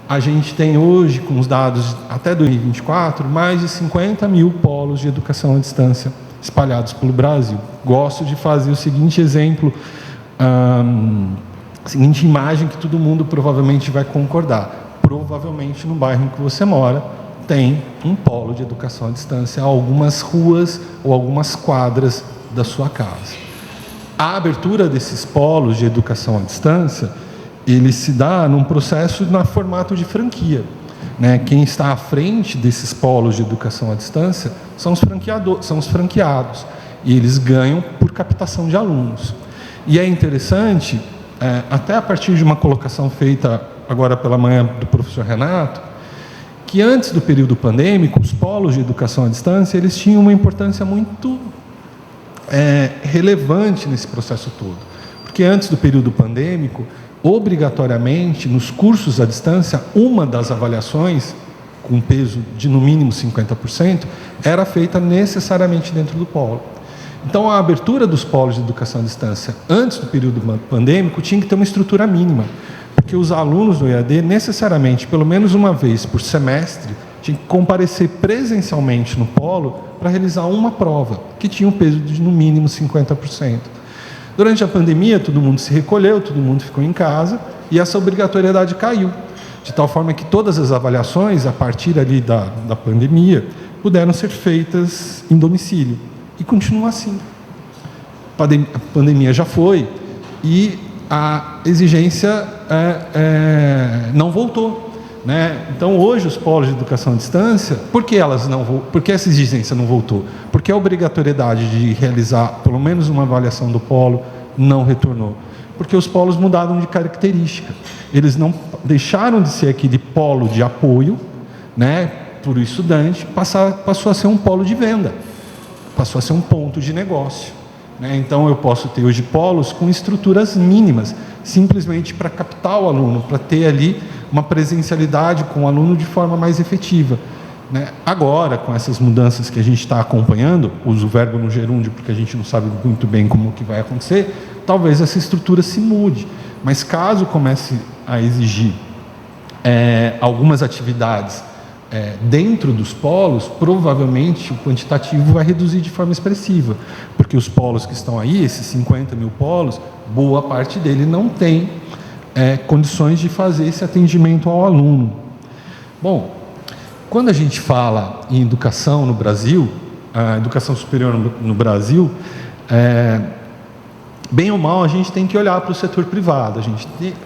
A gente tem hoje, com os dados até 2024, mais de 50 mil polos de educação à distância espalhados pelo Brasil. Gosto de fazer o seguinte exemplo, a seguinte imagem que todo mundo provavelmente vai concordar. Provavelmente no bairro em que você mora tem um polo de educação à distância a algumas ruas ou algumas quadras da sua casa. A abertura desses polos de educação à distância, ele se dá num processo no formato de franquia, né? Quem está à frente desses polos de educação à distância são os franqueados, e eles ganham por captação de alunos. E é interessante, até a partir de uma colocação feita agora pela manhã do professor Renato, que antes do período pandêmico, os polos de educação à distância, eles tinham uma importância muito relevante nesse processo todo. Porque antes do período pandêmico, obrigatoriamente, nos cursos à distância, uma das avaliações, com peso de no mínimo 50%, era feita necessariamente dentro do polo. Então, a abertura dos polos de educação à distância antes do período pandêmico tinha que ter uma estrutura mínima, porque os alunos do EAD, necessariamente, pelo menos uma vez por semestre, tinham que comparecer presencialmente no polo para realizar uma prova, que tinha um peso de no mínimo 50%. Durante a pandemia, todo mundo se recolheu, todo mundo ficou em casa, e essa obrigatoriedade caiu, de tal forma que todas as avaliações, a partir ali da pandemia, puderam ser feitas em domicílio. E continua assim. A pandemia já foi, e a exigência não voltou, né? Então, hoje, os polos de educação à distância, por que essa exigência não voltou? Porque a obrigatoriedade de realizar pelo menos uma avaliação do polo não retornou. Porque os polos mudaram de característica. Eles não deixaram de ser aquele polo de apoio, né, para o estudante, passou a ser um polo de venda, passou a ser um ponto de negócio, né? Então, eu posso ter hoje polos com estruturas mínimas, simplesmente para captar o aluno, para ter ali uma presencialidade com o aluno de forma mais efetiva, né? Agora, com essas mudanças que a gente está acompanhando, uso o verbo no gerúndio porque a gente não sabe muito bem como que vai acontecer, talvez essa estrutura se mude, mas caso comece a exigir algumas atividades dentro dos polos, provavelmente o quantitativo vai reduzir de forma expressiva, porque os polos que estão aí, esses 50 mil polos, boa parte dele não tem condições de fazer esse atendimento ao aluno. Bom, quando a gente fala em educação no Brasil, a educação superior no Brasil, bem ou mal, a gente tem que olhar para o setor privado.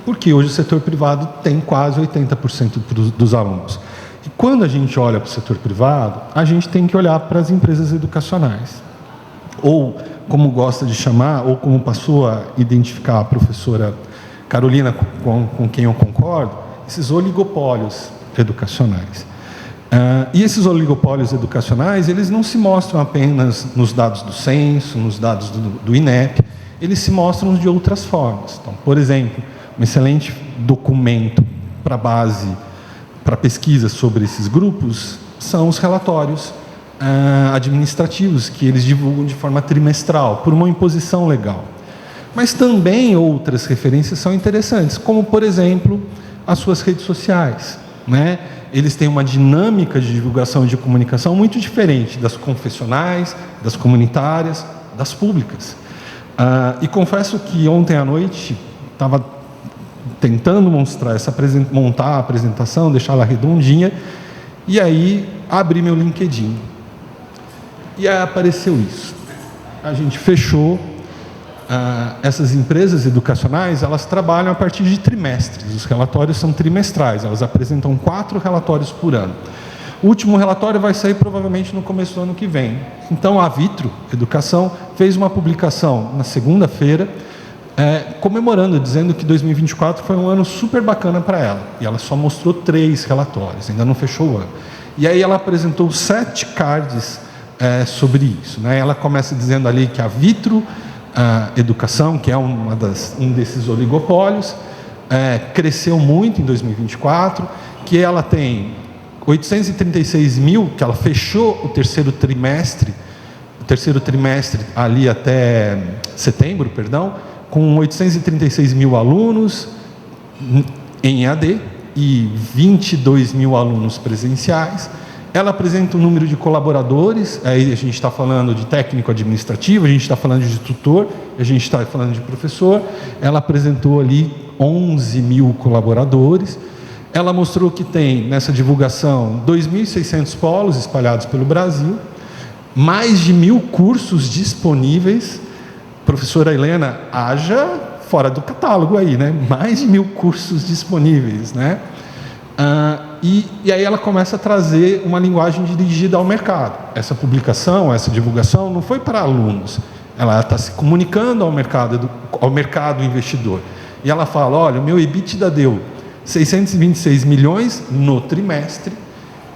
Porque hoje o setor privado tem quase 80% dos alunos. E quando a gente olha para o setor privado, a gente tem que olhar para as empresas educacionais. ou como gosta de chamar, ou como passou a identificar a professora Carolina, com quem eu concordo, esses oligopólios educacionais. E esses oligopólios educacionais, eles não se mostram apenas nos dados do censo, nos dados do INEP, eles se mostram de outras formas. Então, por exemplo, um excelente documento para base, para pesquisa sobre esses grupos, são os relatórios administrativos, que eles divulgam de forma trimestral, por uma imposição legal. Mas também outras referências são interessantes, como, por exemplo, as suas redes sociais, né? Eles têm uma dinâmica de divulgação e de comunicação muito diferente das confessionais, das comunitárias, das públicas. E confesso que ontem à noite estava tentando montar a apresentação, deixá-la redondinha, e aí abri meu LinkedIn. E aí apareceu isso. A gente fechou. Essas empresas educacionais, elas trabalham a partir de trimestres. Os relatórios são trimestrais. Elas apresentam 4 relatórios por ano. O último relatório vai sair provavelmente no começo do ano que vem. Então, a Vitro Educação fez uma publicação na segunda-feira, comemorando, dizendo que 2024 foi um ano super bacana para ela. E ela só mostrou 3 relatórios, ainda não fechou o ano. E aí ela apresentou 7 cards sobre isso, né? Ela começa dizendo ali que a Vitro Educação, que é um desses oligopólios, cresceu muito em 2024, que ela tem 836 mil, que ela fechou o terceiro trimestre ali até setembro, com 836 mil alunos em EAD e 22 mil alunos presenciais. Ela apresenta um número de colaboradores, aí a gente está falando de técnico administrativo, a gente está falando de tutor, a gente está falando de professor. Ela apresentou ali 11 mil colaboradores. Ela mostrou que tem, nessa divulgação, 2.600 polos espalhados pelo Brasil, mais de 1.000 cursos disponíveis. Professora Helena, haja fora do catálogo aí, né? Mais de 1.000 cursos disponíveis, né? E aí ela começa a trazer uma linguagem dirigida ao mercado. Essa publicação, essa divulgação não foi para alunos. Ela está se comunicando ao mercado investidor. E ela fala, olha, o meu EBITDA deu 626 milhões no trimestre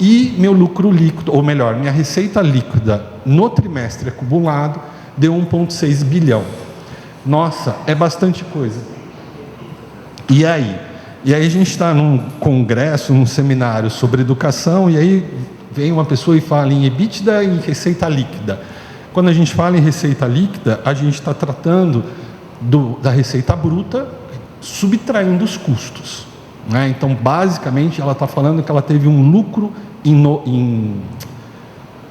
e meu lucro líquido, ou melhor, minha receita líquida no trimestre acumulado deu 1,6 bilhão. Nossa, é bastante coisa. E aí a gente está num congresso, num seminário sobre educação, e aí vem uma pessoa e fala em EBITDA e receita líquida. Quando a gente fala em receita líquida, a gente está tratando da receita bruta, subtraindo os custos, né? Então, basicamente, ela está falando que ela teve um lucro em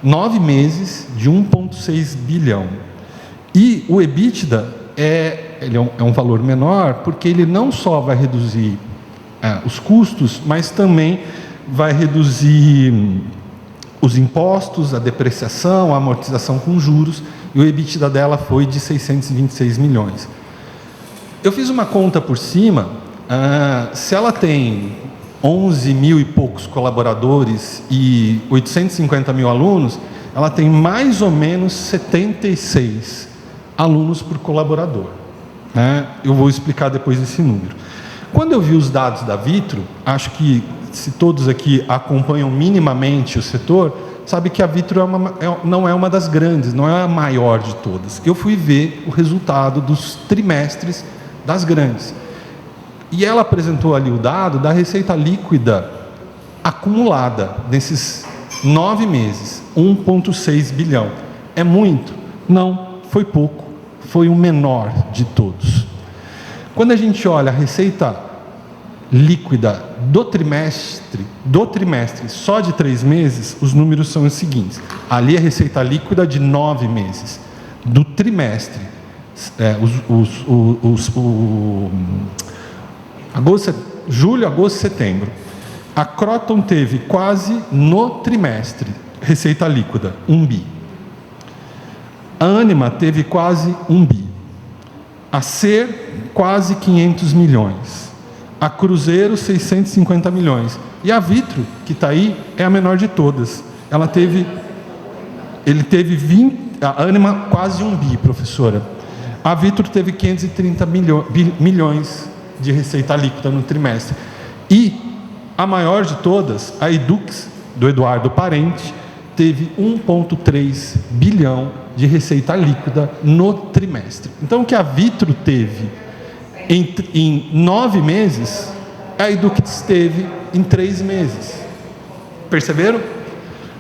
9 meses de 1,6 bilhão. E o EBITDA ele é um valor menor, porque ele não só vai reduzir os custos, mas também vai reduzir os impostos, a depreciação, a amortização com juros, e o EBITDA dela foi de 626 milhões. Eu fiz uma conta por cima, se ela tem 11 mil e poucos colaboradores e 850 mil alunos, ela tem mais ou menos 76 alunos por colaborador, né? Eu vou explicar depois esse número. Quando eu vi os dados da Vitro, acho que se todos aqui acompanham minimamente o setor, sabe que a Vitro não é uma das grandes, não é a maior de todas. Eu fui ver o resultado dos trimestres das grandes. E ela apresentou ali o dado da receita líquida acumulada nesses 9 meses, 1,6 bilhão. É muito? Não, foi pouco. Foi o menor de todos. Quando a gente olha a receita líquida do trimestre só de 3 meses, os números são os seguintes. Ali a receita líquida de 9 meses. Do trimestre, julho, agosto, setembro. A Croton teve quase no trimestre, receita líquida, 1 bi. A Ânima teve quase 1 bi. A Ser, quase 500 milhões. A Cruzeiro, 650 milhões. E a Vitro, que está aí, é a menor de todas. a Ânima quase 1 bi, professora. A Vitro teve 530 milhões de receita líquida no trimestre. E a maior de todas, a Edux, do Eduardo Parente, teve 1,3 bilhão de receita líquida no trimestre. Então, o que a Vitro teve em 9 meses, a Edux teve em 3 meses. Perceberam?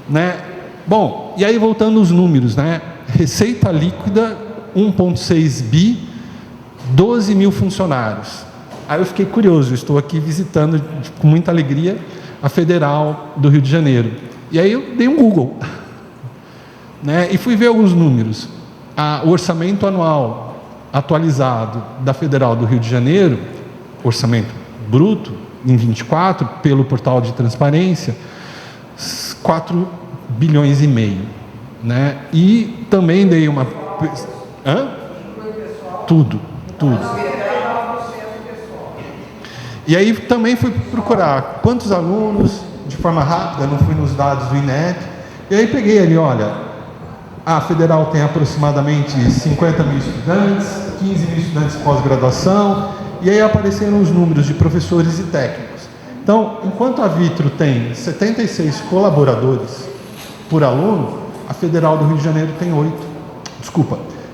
Né? Bom, e aí voltando aos números, né? Receita líquida, 1,6 bi, 12 mil funcionários. Aí eu fiquei curioso, estou aqui visitando com muita alegria a Federal do Rio de Janeiro. E aí eu dei um Google, né? E fui ver alguns números. O orçamento anual atualizado da Federal do Rio de Janeiro, orçamento bruto, em 24, pelo portal de transparência, 4 bilhões e meio, né? E também dei uma... Hã? Tudo. E aí também fui procurar quantos alunos, de forma rápida, não fui nos dados do INEP, e aí peguei ali, olha, a Federal tem aproximadamente 50 mil estudantes, 15 mil estudantes pós-graduação, e aí apareceram os números de professores e técnicos. Então, enquanto a Vitro tem 76 colaboradores por aluno, a Federal do Rio de Janeiro tem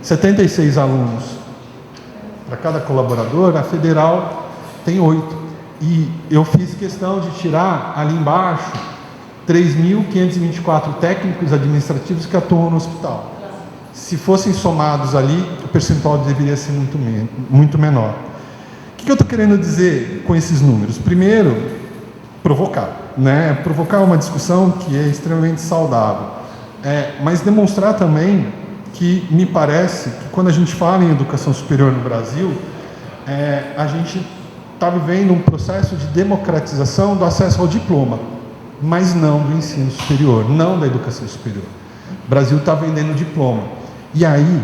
76 alunos para cada colaborador, a Federal tem 8. E eu fiz questão de tirar ali embaixo 3.524 técnicos administrativos que atuam no hospital. Se fossem somados ali, o percentual deveria ser muito menor. O que eu estou querendo dizer com esses números? Primeiro, provocar, né? Provocar uma discussão que é extremamente saudável, mas demonstrar também que me parece que quando a gente fala em educação superior no Brasil, a gente está vivendo um processo de democratização do acesso ao diploma, mas não do ensino superior, não da educação superior. O Brasil está vendendo diploma. E aí,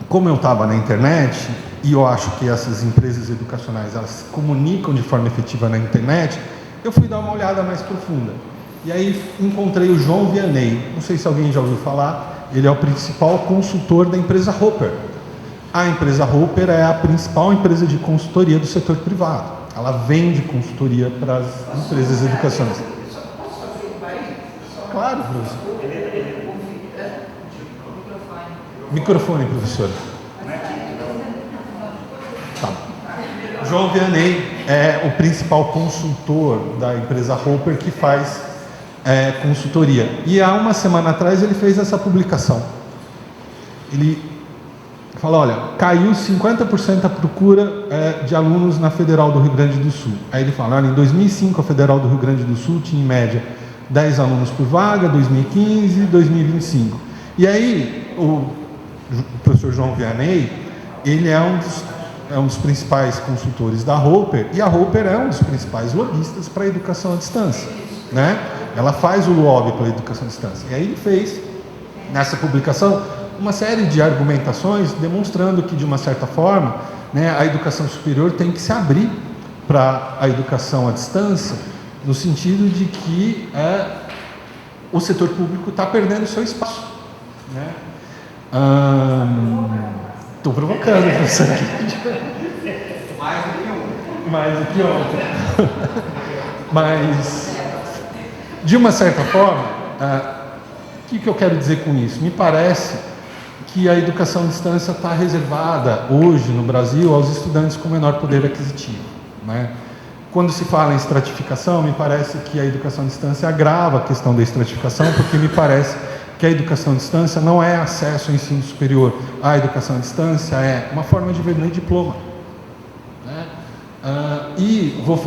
como eu estava na internet, e eu acho que essas empresas educacionais, elas se comunicam de forma efetiva na internet, eu fui dar uma olhada mais profunda. E aí encontrei o João Vianney, não sei se alguém já ouviu falar, ele é o principal consultor da empresa Hopper. A empresa Hopper é a principal empresa de consultoria do setor privado. Ela vende consultoria para as empresas educacionais. Claro, professor. Microfone, professor. Tá. João Vianney é o principal consultor da empresa Hopper que faz consultoria. E há uma semana atrás ele fez essa publicação. Ele fala, olha, caiu 50% a procura de alunos na Federal do Rio Grande do Sul. Aí ele fala, olha, em 2005 a Federal do Rio Grande do Sul tinha em média 10 alunos por vaga, 2015, 2025. E aí o professor João Vianney, ele é um dos principais consultores da Hopper, e a Hopper é um dos principais lobistas para a educação à distância, né? Ela faz o lobby para a educação à distância. E aí ele fez, nessa publicação, uma série de argumentações demonstrando que, de uma certa forma, né, a educação superior tem que se abrir para a educação à distância, no sentido de que o setor público está perdendo seu espaço, né? Estou provocando, professor. Mais do que ontem. Mas, de uma certa forma, o que eu quero dizer com isso? Me parece que a educação à distância está reservada hoje no Brasil aos estudantes com menor poder aquisitivo, né? Quando se fala em estratificação, me parece que a educação à distância agrava a questão da estratificação, porque me parece que a educação à distância não é acesso ao ensino superior. A educação à distância é uma forma de vender diploma, né? E vou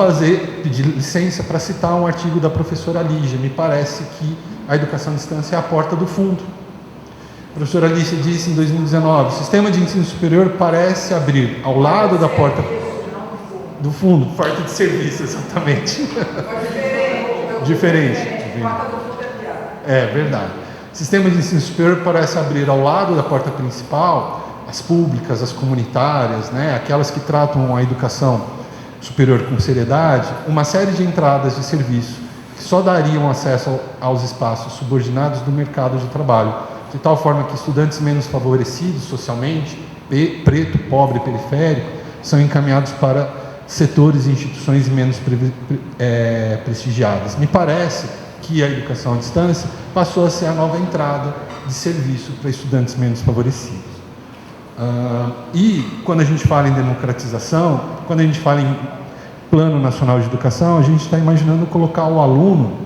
pedir licença para citar um artigo da professora Lígia. Me parece que a educação à distância é a porta do fundo. A professora Lígia disse em 2019, o sistema de ensino superior parece abrir ao lado da porta do fundo, porta de serviço, exatamente. Diferente. É verdade. O sistema de ensino superior parece abrir ao lado da porta principal, as públicas, as comunitárias, né, aquelas que tratam a educação superior com seriedade, uma série de entradas de serviço que só dariam acesso aos espaços subordinados do mercado de trabalho, de tal forma que estudantes menos favorecidos socialmente, preto, pobre, periférico, são encaminhados para setores e instituições menos prestigiadas. Me parece que a educação à distância passou a ser a nova entrada de serviço para estudantes menos favorecidos. E quando a gente fala em democratização, quando a gente fala em Plano Nacional de Educação, a gente está imaginando colocar o aluno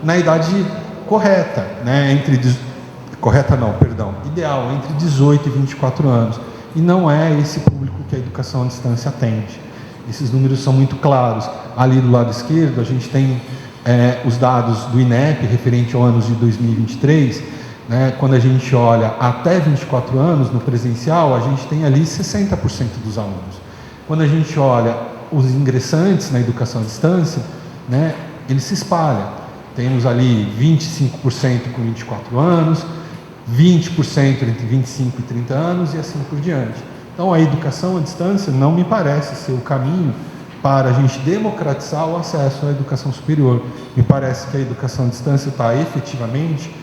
na idade correta, né? Ideal, entre 18 e 24 anos. E não é esse público que a educação à distância atende. Esses números são muito claros. Ali do lado esquerdo, a gente tem os dados do INEP, referente ao ano de 2023, né? Quando a gente olha até 24 anos, no presencial, a gente tem ali 60% dos alunos. Quando a gente olha os ingressantes na educação à distância, né, ele se espalha. Temos ali 25% com 24 anos, 20% entre 25 e 30 anos e assim por diante. Então, a educação à distância não me parece ser o caminho para a gente democratizar o acesso à educação superior. Me parece que a educação à distância está efetivamente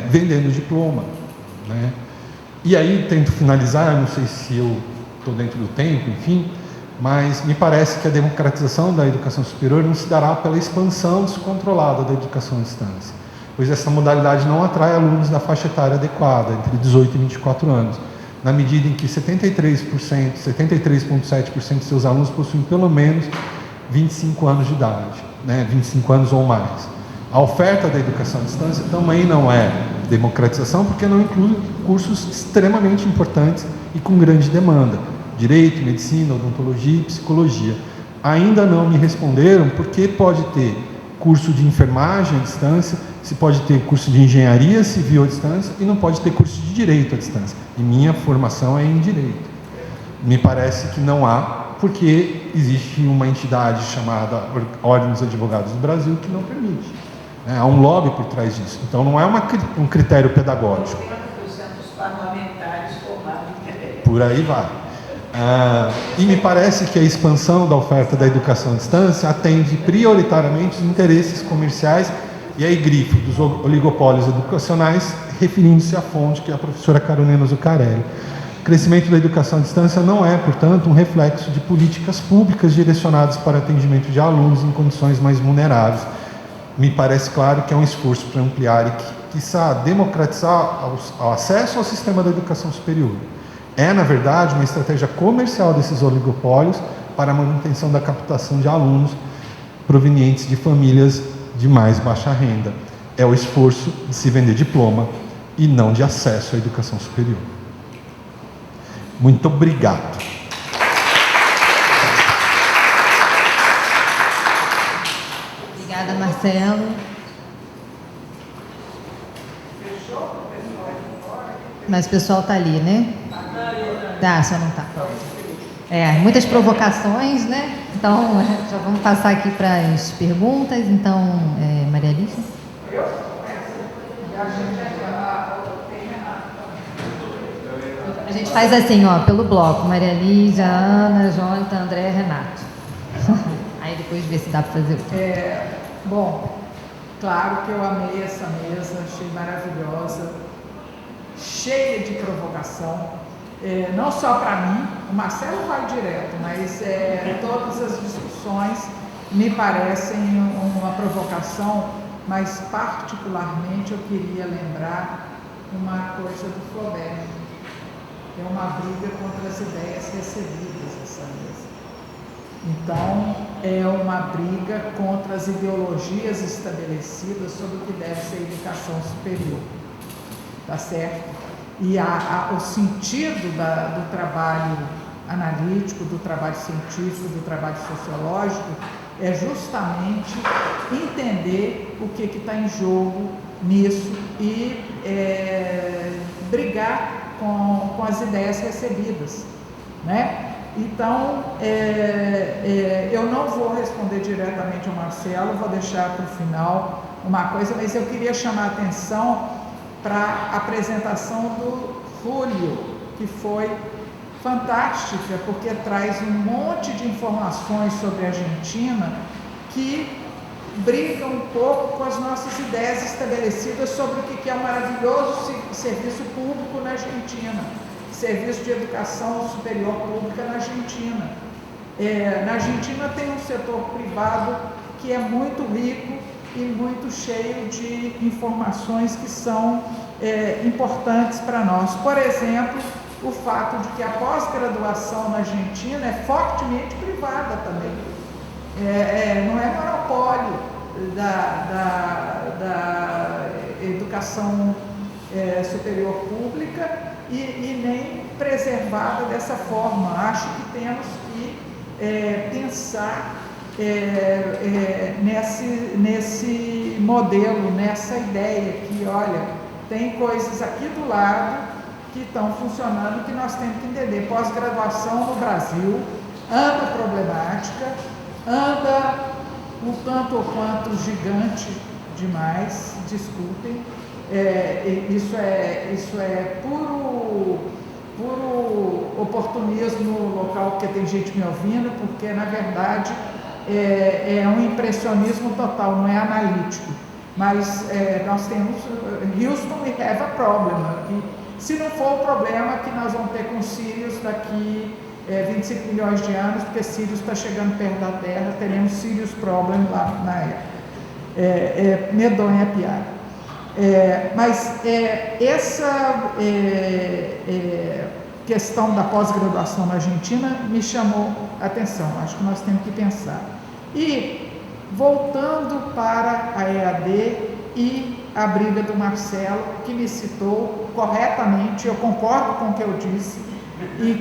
vendendo diploma, né? E aí, tento finalizar, não sei se eu estou dentro do tempo, enfim, mas me parece que a democratização da educação superior não se dará pela expansão descontrolada da educação à distância, pois essa modalidade não atrai alunos da faixa etária adequada, entre 18 e 24 anos, na medida em que 73,7% de seus alunos possuem pelo menos 25 anos de idade, né, 25 anos ou mais. A oferta da educação à distância também não é democratização, porque não inclui cursos extremamente importantes e com grande demanda: direito, medicina, odontologia e psicologia. Ainda não me responderam porque pode ter curso de enfermagem à distância, se pode ter curso de engenharia civil à distância e não pode ter curso de direito à distância. E minha formação é em direito. Me parece que não há, porque existe uma entidade chamada Ordem dos Advogados do Brasil que não permite. Há um lobby por trás disso. Então não é um critério pedagógico. Por aí vai. E me parece que a expansão da oferta da educação à distância atende prioritariamente os interesses comerciais, e aí grifo dos oligopólios educacionais, referindo-se à fonte, que é a professora Carolina Zuccarelli. O crescimento da educação à distância não é, portanto, um reflexo de políticas públicas direcionadas para atendimento de alunos em condições mais vulneráveis. Me parece claro que é um esforço para ampliar e, quiçá, democratizar o acesso ao sistema da educação superior. É, na verdade, uma estratégia comercial desses oligopólios para a manutenção da captação de alunos provenientes de famílias de mais baixa renda. É o esforço de se vender diploma e não de acesso à educação superior. Muito obrigado. Obrigada, Marcelo. Mas o pessoal está ali, né? Tá, só não está. Muitas provocações, né? Então, já vamos passar aqui para as perguntas. Então, Maria Alice. A gente faz assim, ó, pelo bloco: Maria Lígia, Ana, Jonathan, André, Renato. Aí depois vê se dá para fazer outro. Bom, claro que eu amei essa mesa, achei maravilhosa, cheia de provocação. Não só para mim, o Marcelo vai direto, mas todas as discussões me parecem uma provocação, mas particularmente eu queria lembrar uma coisa do Flaubert. É uma briga contra as ideias recebidas essa mesa. Então, é uma briga contra as ideologias estabelecidas sobre o que deve ser educação superior. Tá certo? E o sentido do trabalho analítico, do trabalho científico, do trabalho sociológico é justamente entender o que está em jogo nisso e brigar com as ideias recebidas, né? Então, eu não vou responder diretamente ao Marcelo, vou deixar para o final uma coisa, mas eu queria chamar a atenção para a apresentação do Júlio, que foi fantástica, porque traz um monte de informações sobre a Argentina que briga um pouco com as nossas ideias estabelecidas sobre o que é um maravilhoso serviço público na Argentina, serviço de educação superior pública na Argentina. Na Argentina tem um setor privado que é muito rico e muito cheio de informações que são importantes para nós. Por exemplo, o fato de que a pós-graduação na Argentina é fortemente privada também. Não é monopólio da educação superior pública e nem preservada dessa forma. Acho que temos que pensar nesse modelo, nessa ideia que, olha, tem coisas aqui do lado que estão funcionando que nós temos que entender. Pós-graduação no Brasil anda problemática, anda um tanto ou quanto gigante demais, desculpem, isso é puro oportunismo local, porque tem gente me ouvindo, porque na verdade é um impressionismo total, não é analítico. Mas nós temos Houston, we have a problem. E se não for o problema que nós vamos ter com Sirius daqui 25 milhões de anos, porque Sirius está chegando perto da Terra, teremos Sirius problem lá na época. Medonha a piada. Mas essa questão da pós-graduação na Argentina me chamou a atenção, acho que nós temos que pensar. E voltando para a EAD e a briga do Marcelo, que me citou corretamente, eu concordo com o que eu disse e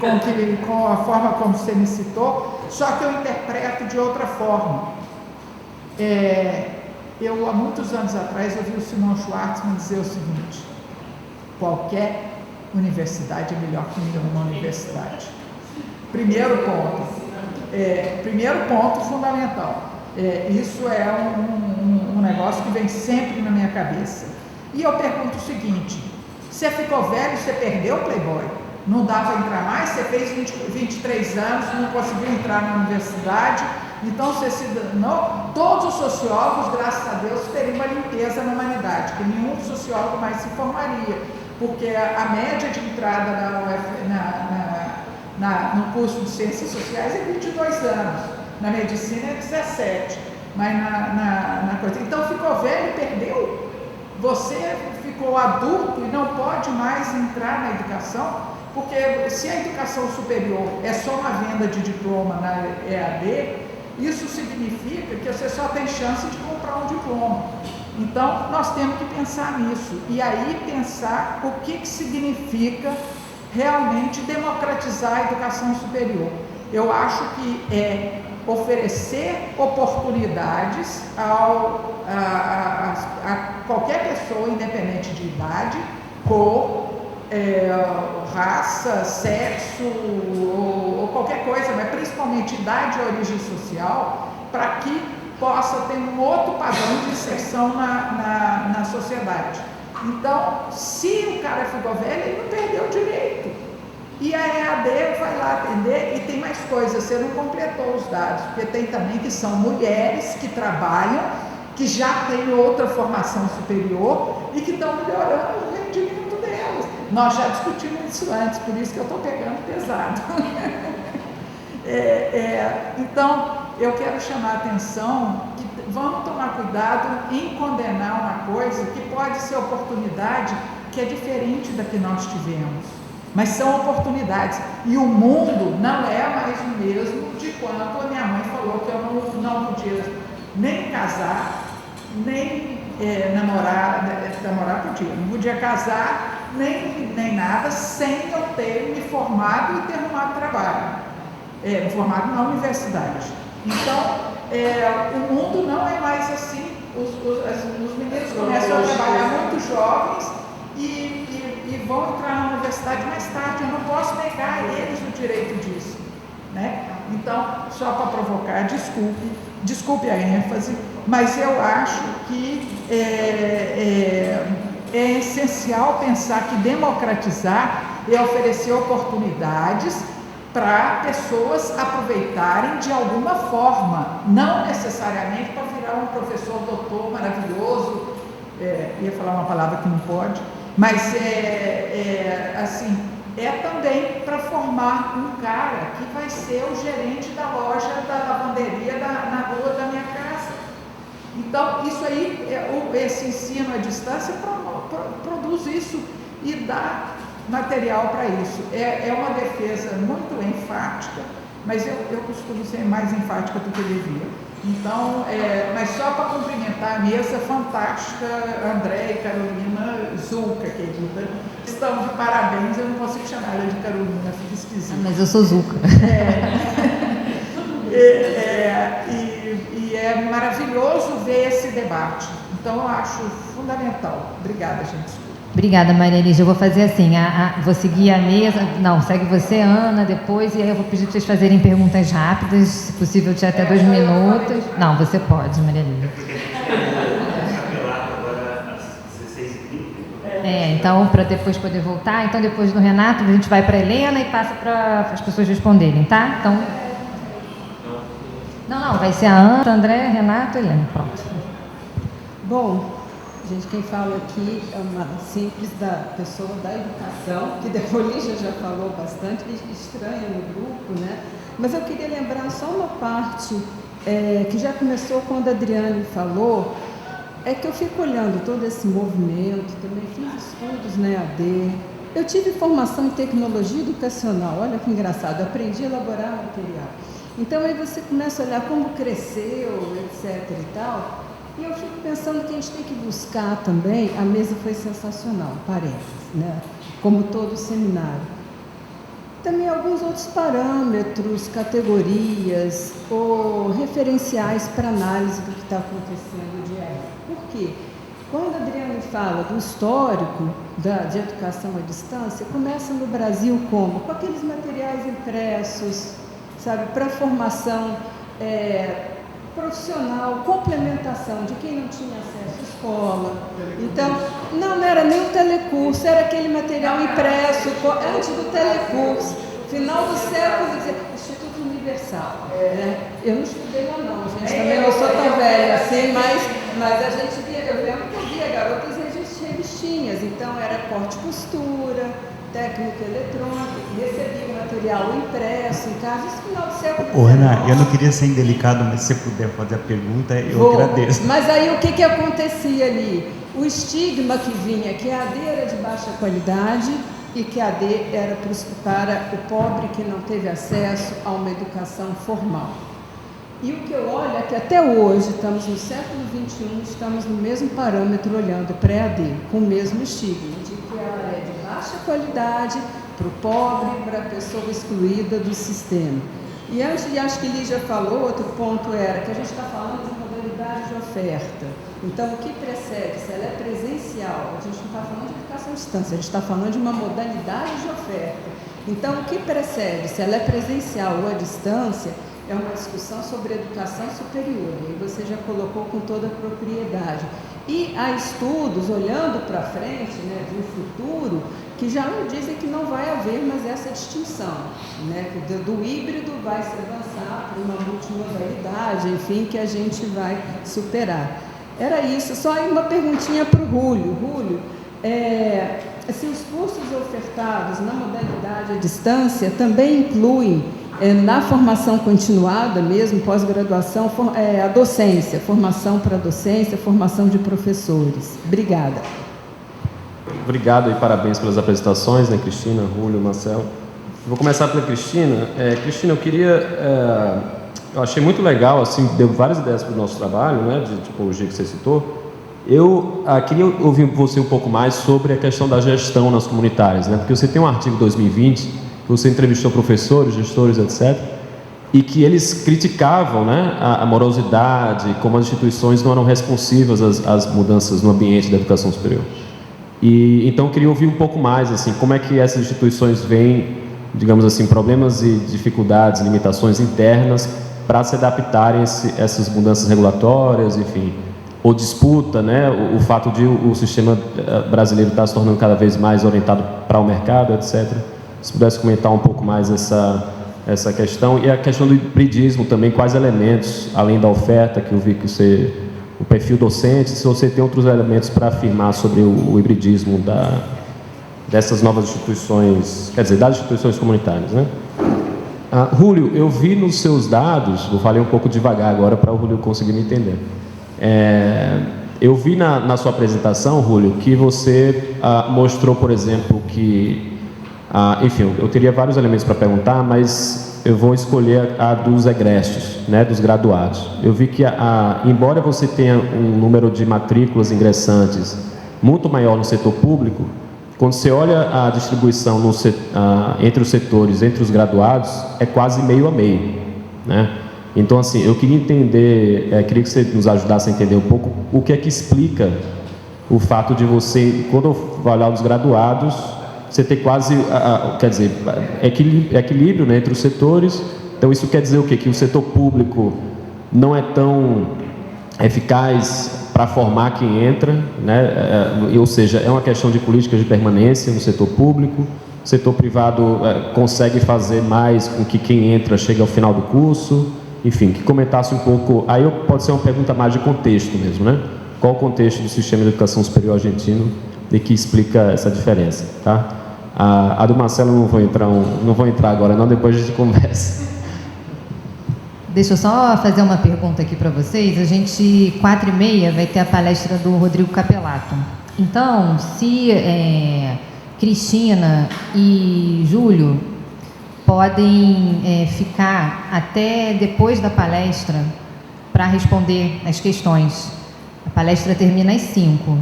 com a forma como você me citou, só que eu interpreto de outra forma. Há muitos anos atrás, ouvi o Simon Schwartzman dizer o seguinte: qualquer universidade é melhor que nenhuma universidade. Primeiro ponto fundamental. Isso é um negócio que vem sempre na minha cabeça. E eu pergunto o seguinte: você ficou velho, você perdeu o Playboy? Não dá para entrar mais? Você fez 23 anos, não conseguiu entrar na universidade, então você todos os sociólogos, graças a Deus, teriam uma limpeza na humanidade, que nenhum sociólogo mais se formaria, porque a média de entrada no curso de Ciências Sociais é 22 anos, na medicina é 17, mas na coisa. Então ficou velho e perdeu? Você ficou adulto e não pode mais entrar na educação? Porque se a educação superior é só uma venda de diploma na EAD, isso significa que você só tem chance de comprar um diploma. Então, nós temos que pensar nisso. E aí pensar o que significa realmente democratizar a educação superior. Eu acho que é oferecer oportunidades a qualquer pessoa, independente de idade, cor, raça, sexo ou qualquer coisa, mas principalmente idade e origem social, para que possa ter um outro padrão de inserção na sociedade. Então, se o cara ficou velho, ele não perdeu o direito. E a EAD vai lá atender, e tem mais coisas, você não completou os dados, porque tem também que são mulheres que trabalham, que já têm outra formação superior e que estão melhorando o rendimento delas. Nós já discutimos isso antes, por isso que eu estou pegando pesado. Então, eu quero chamar a atenção que vamos tomar cuidado em condenar uma coisa que pode ser oportunidade que é diferente da que nós tivemos, mas são oportunidades. E o mundo não é mais o mesmo de quando a minha mãe falou que eu não podia nem casar, nem namorar podia, não podia casar, nem nada, sem eu ter me formado e ter arrumado trabalho, formado na universidade. Então, o mundo não é mais assim. Os meninos começam a trabalhar muito jovens e vão entrar na universidade mais tarde. Eu não posso negar a eles o direito disso, né? Então, só para provocar, desculpe a ênfase, mas eu acho que é essencial pensar que democratizar é oferecer oportunidades para pessoas aproveitarem de alguma forma, não necessariamente para virar um professor doutor maravilhoso, ia falar uma palavra que não pode, mas assim, é também para formar um cara que vai ser o gerente da loja da lavanderia na rua da minha casa. Então, isso aí, esse ensino à distância produz isso e dá material para isso. É uma defesa muito enfática, mas eu costumo ser mais enfática do que devia. Então, mas só para cumprimentar a mesa fantástica, André e Carolina Zucca, querida. Estão de parabéns, eu não consigo chamar ela de Carolina, fica esquisito. Mas eu sou Zucca. E é maravilhoso ver esse debate. Então, eu acho fundamental. Obrigada, gente. Obrigada, Maria Lígia. Eu vou fazer assim, vou seguir a mesa. Não, segue você, Ana, depois, e aí eu vou pedir para vocês fazerem perguntas rápidas, se possível, de até 2 minutos. Não, você pode, Maria Lígia. Então, para depois poder voltar. Então, depois do Renato, a gente vai para a Helena e passa para as pessoas responderem, tá? Então... Não, vai ser a Ana, André, Renato e Helena. Pronto. Bom, gente, quem fala aqui é uma simples pessoa da educação, que depois Lígia já falou bastante, estranha no grupo, né? Mas eu queria lembrar só uma parte que já começou quando a Adriane falou, que eu fico olhando todo esse movimento, também fiz estudos na EAD, eu tive formação em tecnologia educacional, olha que engraçado, eu aprendi a elaborar material. Então aí você começa a olhar como cresceu, etc e tal, e eu fico pensando que a gente tem que buscar também, a mesa foi sensacional, parênteses, né? Como todo seminário. Também alguns outros parâmetros, categorias ou referenciais para análise do que está acontecendo de aí. Por quê? Quando a Adriane fala do histórico de educação à distância, começa no Brasil como? Com aqueles materiais impressos, sabe, para formação profissional, complementação de quem não tinha acesso à escola. Então, não era nem o telecurso, era aquele material impresso, antes do telecurso, final do século XIX, Instituto Universal. Eu não estudei lá não, gente, também não sou tão velha assim, mas a gente via, eu lembro que eu via garotas revistinhas, então era corte e costura, técnica eletrônica, recebia o material impresso em casa, isso no final do século XIX. Ô, Renan, eu não queria ser indelicado, mas se você puder fazer a pergunta, eu agradeço. Mas aí o que acontecia ali? O estigma que vinha, que a AD era de baixa qualidade e que a AD era para o pobre que não teve acesso a uma educação formal. E o que eu olho é que até hoje, estamos no século XXI, estamos no mesmo parâmetro olhando para a AD, com o mesmo estigma, de que ela é de baixa qualidade para o pobre, para a pessoa excluída do sistema. E acho que Lígia falou, outro ponto era que a gente está falando de modalidade de oferta. Então, o que precede? Se ela é presencial, a gente não está falando de educação à distância, a gente está falando de uma modalidade de oferta. Então, o que precede? Se ela é presencial ou à distância, é uma discussão sobre educação superior, e aí você já colocou com toda a propriedade. E há estudos, olhando para frente, né, de um futuro, que já dizem que não vai haver mais essa distinção, né, que do híbrido vai se avançar para uma multimodalidade, enfim, que a gente vai superar. Era isso, só aí uma perguntinha para o Rúlio. Rúlio, se os cursos ofertados na modalidade à distância também incluem na formação continuada mesmo, pós-graduação, a docência, formação para docência, formação de professores. Obrigada. Obrigado e parabéns pelas apresentações, né, Cristina, Rúlio, Marcelo. Vou começar pela Cristina. Cristina, eu achei muito legal, assim, deu várias ideias para o nosso trabalho, né, de tipologia que você citou. Eu queria ouvir você um pouco mais sobre a questão da gestão nas comunitárias, né, porque você tem um artigo de 2020 que você entrevistou professores, gestores, etc., e que eles criticavam, né, a morosidade, como as instituições não eram responsivas às mudanças no ambiente da educação superior. E então eu queria ouvir um pouco mais, assim, como é que essas instituições veem, digamos assim, problemas e dificuldades, limitações internas para se adaptarem a essas mudanças regulatórias, enfim, ou disputa, né, o fato de o sistema brasileiro estar se tornando cada vez mais orientado para o mercado, etc. Se pudesse comentar um pouco mais essa questão. E a questão do hibridismo também, quais elementos, além da oferta, que eu vi que você, o perfil docente, se você tem outros elementos para afirmar sobre o hibridismo dessas novas instituições, quer dizer, das instituições comunitárias, né? Júlio, eu vi nos seus dados, vou falar um pouco devagar agora para o Júlio conseguir me entender. Eu vi na sua apresentação, Júlio, que você mostrou, por exemplo, que, enfim, eu teria vários elementos para perguntar, mas eu vou escolher a dos egressos, né, dos graduados. Eu vi que, embora você tenha um número de matrículas ingressantes muito maior no setor público, quando você olha a distribuição entre os setores, entre os graduados, é quase meio a meio, né? Então, assim, eu queria entender, queria que você nos ajudasse a entender um pouco o que é que explica o fato de você, quando eu vou olhar os graduados, você ter quase, quer dizer, equilíbrio, né, entre os setores. Então, isso quer dizer o quê? Que o setor público não é tão eficaz para formar quem entra, né? Ou seja, é uma questão de políticas de permanência no setor público. O setor privado consegue fazer mais com que quem entra chegue ao final do curso. Enfim, que comentasse um pouco. Aí pode ser uma pergunta mais de contexto mesmo, né? Qual o contexto do sistema de educação superior argentino e que explica essa diferença, tá? A do Marcelo não vou entrar agora, não. Depois a gente conversa. Deixa eu só fazer uma pergunta aqui para vocês. A gente, 4h30, vai ter a palestra do Rodrigo Capelato. Então, se Cristina e Júlio podem ficar até depois da palestra para responder as questões. A palestra termina às 5.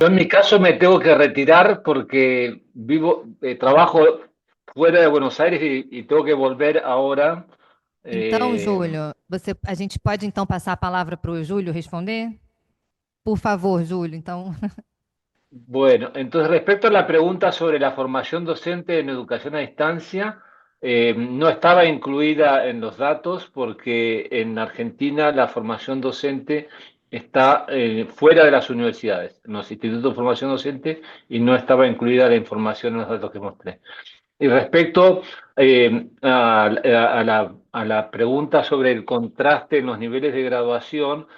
Yo en mi caso me tengo que retirar porque trabajo fuera de Buenos Aires y tengo que volver ahora. Então, Júlio, a gente pode então passar a palavra para o Júlio responder? Por favor, Júlio, então. Bueno, entonces respecto a la pregunta sobre la formación docente en educación a distancia, no estaba incluida en los datos porque en Argentina la formación docente está fuera de las universidades, en los institutos de formación docente, y no estaba incluida la información en los datos que mostré. Y respecto a la pregunta sobre el contraste en los niveles de graduación,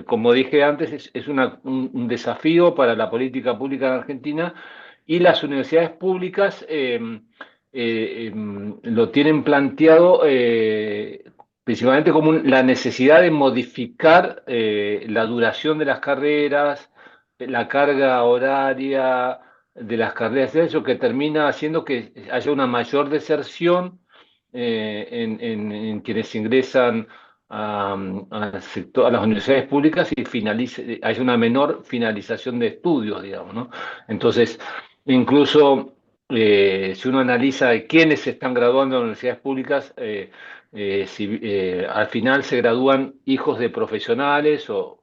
como dije antes, es un desafío para la política pública en Argentina, y las universidades públicas lo tienen planteado principalmente como la necesidad de modificar la duración de las carreras, la carga horaria de las carreras, eso que termina haciendo que haya una mayor deserción en quienes ingresan al sector, a las universidades públicas, y hay una menor finalización de estudios, digamos, ¿no? Entonces, incluso si uno analiza quiénes se están graduando en universidades públicas, al final se gradúan hijos de profesionales o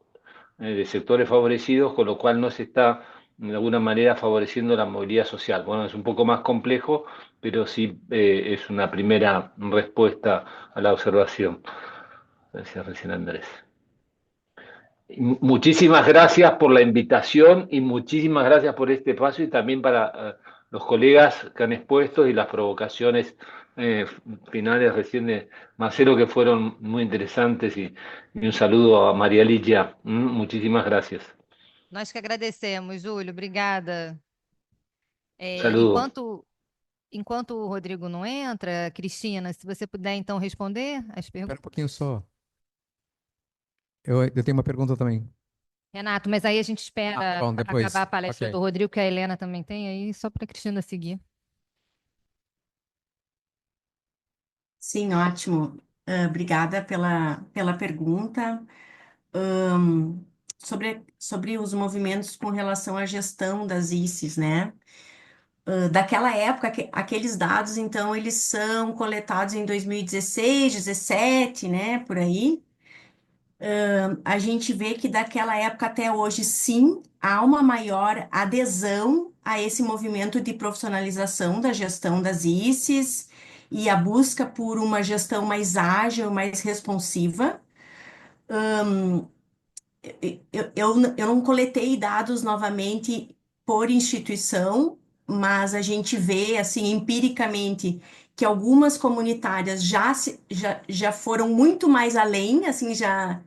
de sectores favorecidos, con lo cual no se está de alguna manera favoreciendo la movilidad social. Bueno, es un poco más complejo, pero sí es una primera respuesta a la observación. Decía recién Andrés. Muchísimas gracias por la invitación y muchísimas gracias por este espacio, y también para los colegas que han expuesto y las provocaciones finales recién de Marcelo, que fueron muy interesantes, y un saludo a María Ligia. Muchísimas gracias. Nós que agradecemos, Júlio. Obrigada. Saludo. Enquanto o Rodrigo não entra, Cristina, se você puder então responder as perguntas. Espera um pouquinho só. Eu tenho uma pergunta também. Renato, mas aí a gente espera depois. acabar a palestra Ok. do Rodrigo, que a Helena também tem, aí só para a Cristina seguir. Sim, ótimo. Obrigada pela pergunta. Sobre os movimentos com relação à gestão das ICES, né? Daquela época, aqueles dados, então, eles são coletados em 2016, 17, né? Por aí. A gente vê que daquela época até hoje, sim, há uma maior adesão a esse movimento de profissionalização da gestão das ICES e a busca por uma gestão mais ágil, mais responsiva. Eu não coletei dados novamente por instituição, mas a gente vê, assim, empiricamente, que algumas comunitárias já foram muito mais além, assim, já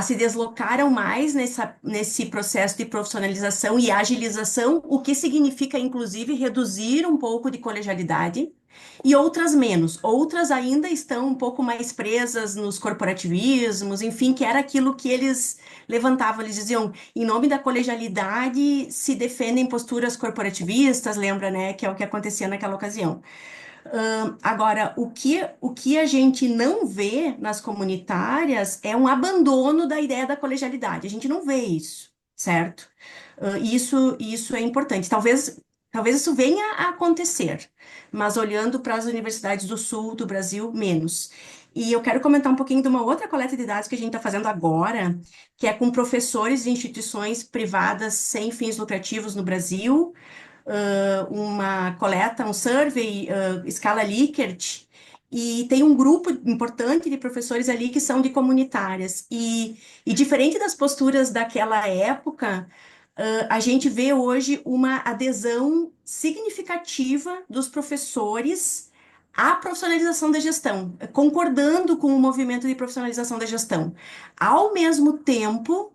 se deslocaram mais nesse processo de profissionalização e agilização, o que significa, inclusive, reduzir um pouco de colegialidade, e outras menos. Outras ainda estão um pouco mais presas nos corporativismos, enfim, que era aquilo que eles levantavam. Eles diziam, em nome da colegialidade, se defendem posturas corporativistas, lembra, né, que é o que acontecia naquela ocasião. Agora, o que a gente não vê nas comunitárias é um abandono da ideia da colegialidade. A gente não vê isso, certo? Isso é importante. Talvez isso venha a acontecer, mas olhando para as universidades do sul do Brasil, menos. E eu quero comentar um pouquinho de uma outra coleta de dados que a gente está fazendo agora, que é com professores de instituições privadas sem fins lucrativos no Brasil, uma coleta, um survey, escala Likert, e tem um grupo importante de professores ali que são de comunitárias. E diferente das posturas daquela época, a gente vê hoje uma adesão significativa dos professores à profissionalização da gestão, concordando com o movimento de profissionalização da gestão. Ao mesmo tempo,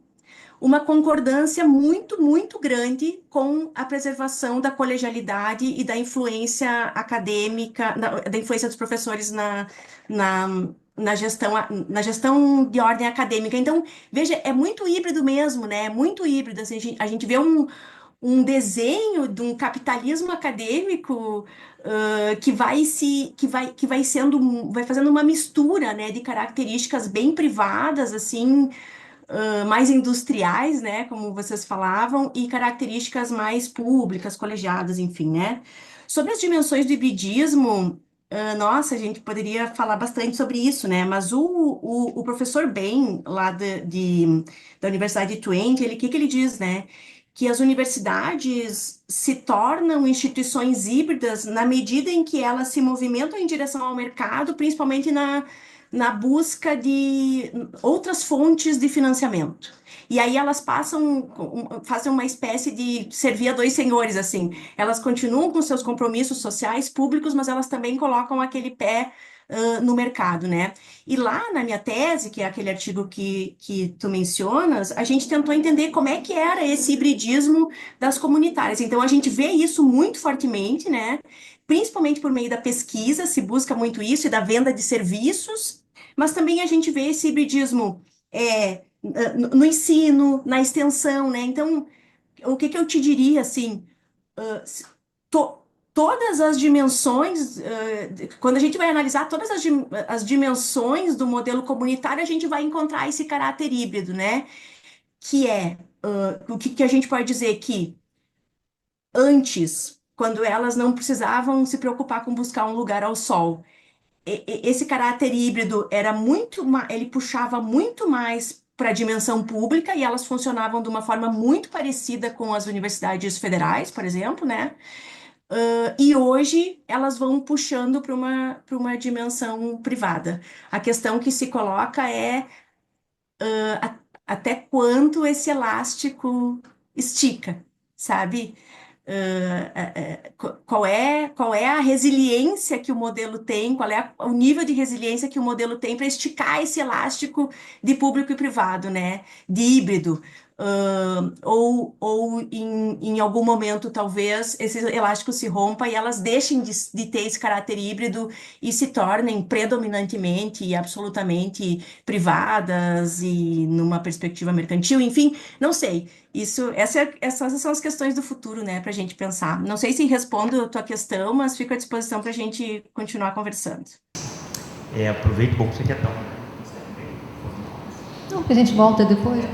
uma concordância muito, muito grande com a preservação da colegialidade e da influência acadêmica, da influência dos professores na gestão de ordem acadêmica. Então, veja, é muito híbrido mesmo, né? É muito híbrido. Assim, a gente vê um desenho de um capitalismo acadêmico que vai fazendo uma mistura, né, de características bem privadas, assim, mais industriais, né, como vocês falavam, e características mais públicas, colegiadas, enfim, né. Sobre as dimensões do hibridismo, nossa, a gente poderia falar bastante sobre isso, né, mas o professor Ben, lá da Universidade de Twente, o que ele diz, né, que as universidades se tornam instituições híbridas na medida em que elas se movimentam em direção ao mercado, principalmente na busca de outras fontes de financiamento. E aí elas fazem uma espécie de servir a dois senhores, assim. Elas continuam com seus compromissos sociais, públicos, mas elas também colocam aquele pé no mercado, né? E lá na minha tese, que é aquele artigo que tu mencionas, a gente tentou entender como é que era esse hibridismo das comunitárias. Então, a gente vê isso muito fortemente, né? Principalmente por meio da pesquisa, se busca muito isso, e da venda de serviços, mas também a gente vê esse hibridismo no ensino, na extensão, né? Então, o que eu te diria, assim, todas as dimensões, quando a gente vai analisar todas as dimensões do modelo comunitário, a gente vai encontrar esse caráter híbrido, né? Que é, o que a gente pode dizer que antes, quando elas não precisavam se preocupar com buscar um lugar ao sol, esse caráter híbrido ele puxava muito mais para a dimensão pública, e elas funcionavam de uma forma muito parecida com as universidades federais, por exemplo, né? E hoje elas vão puxando para uma dimensão privada. A questão que se coloca é até quanto esse elástico estica, sabe? Qual é a resiliência que o modelo tem, qual é o nível de resiliência que o modelo tem para esticar esse elástico de público e privado, né? De híbrido. Ou em algum momento, talvez, esse elástico se rompa e elas deixem de ter esse caráter híbrido e se tornem predominantemente e absolutamente privadas e numa perspectiva mercantil, enfim, não sei. Essas são as questões do futuro, né, para a gente pensar. Não sei se respondo a tua questão, mas fico à disposição para a gente continuar conversando. Aproveito, bom, você quer dar Não, porque a gente volta depois.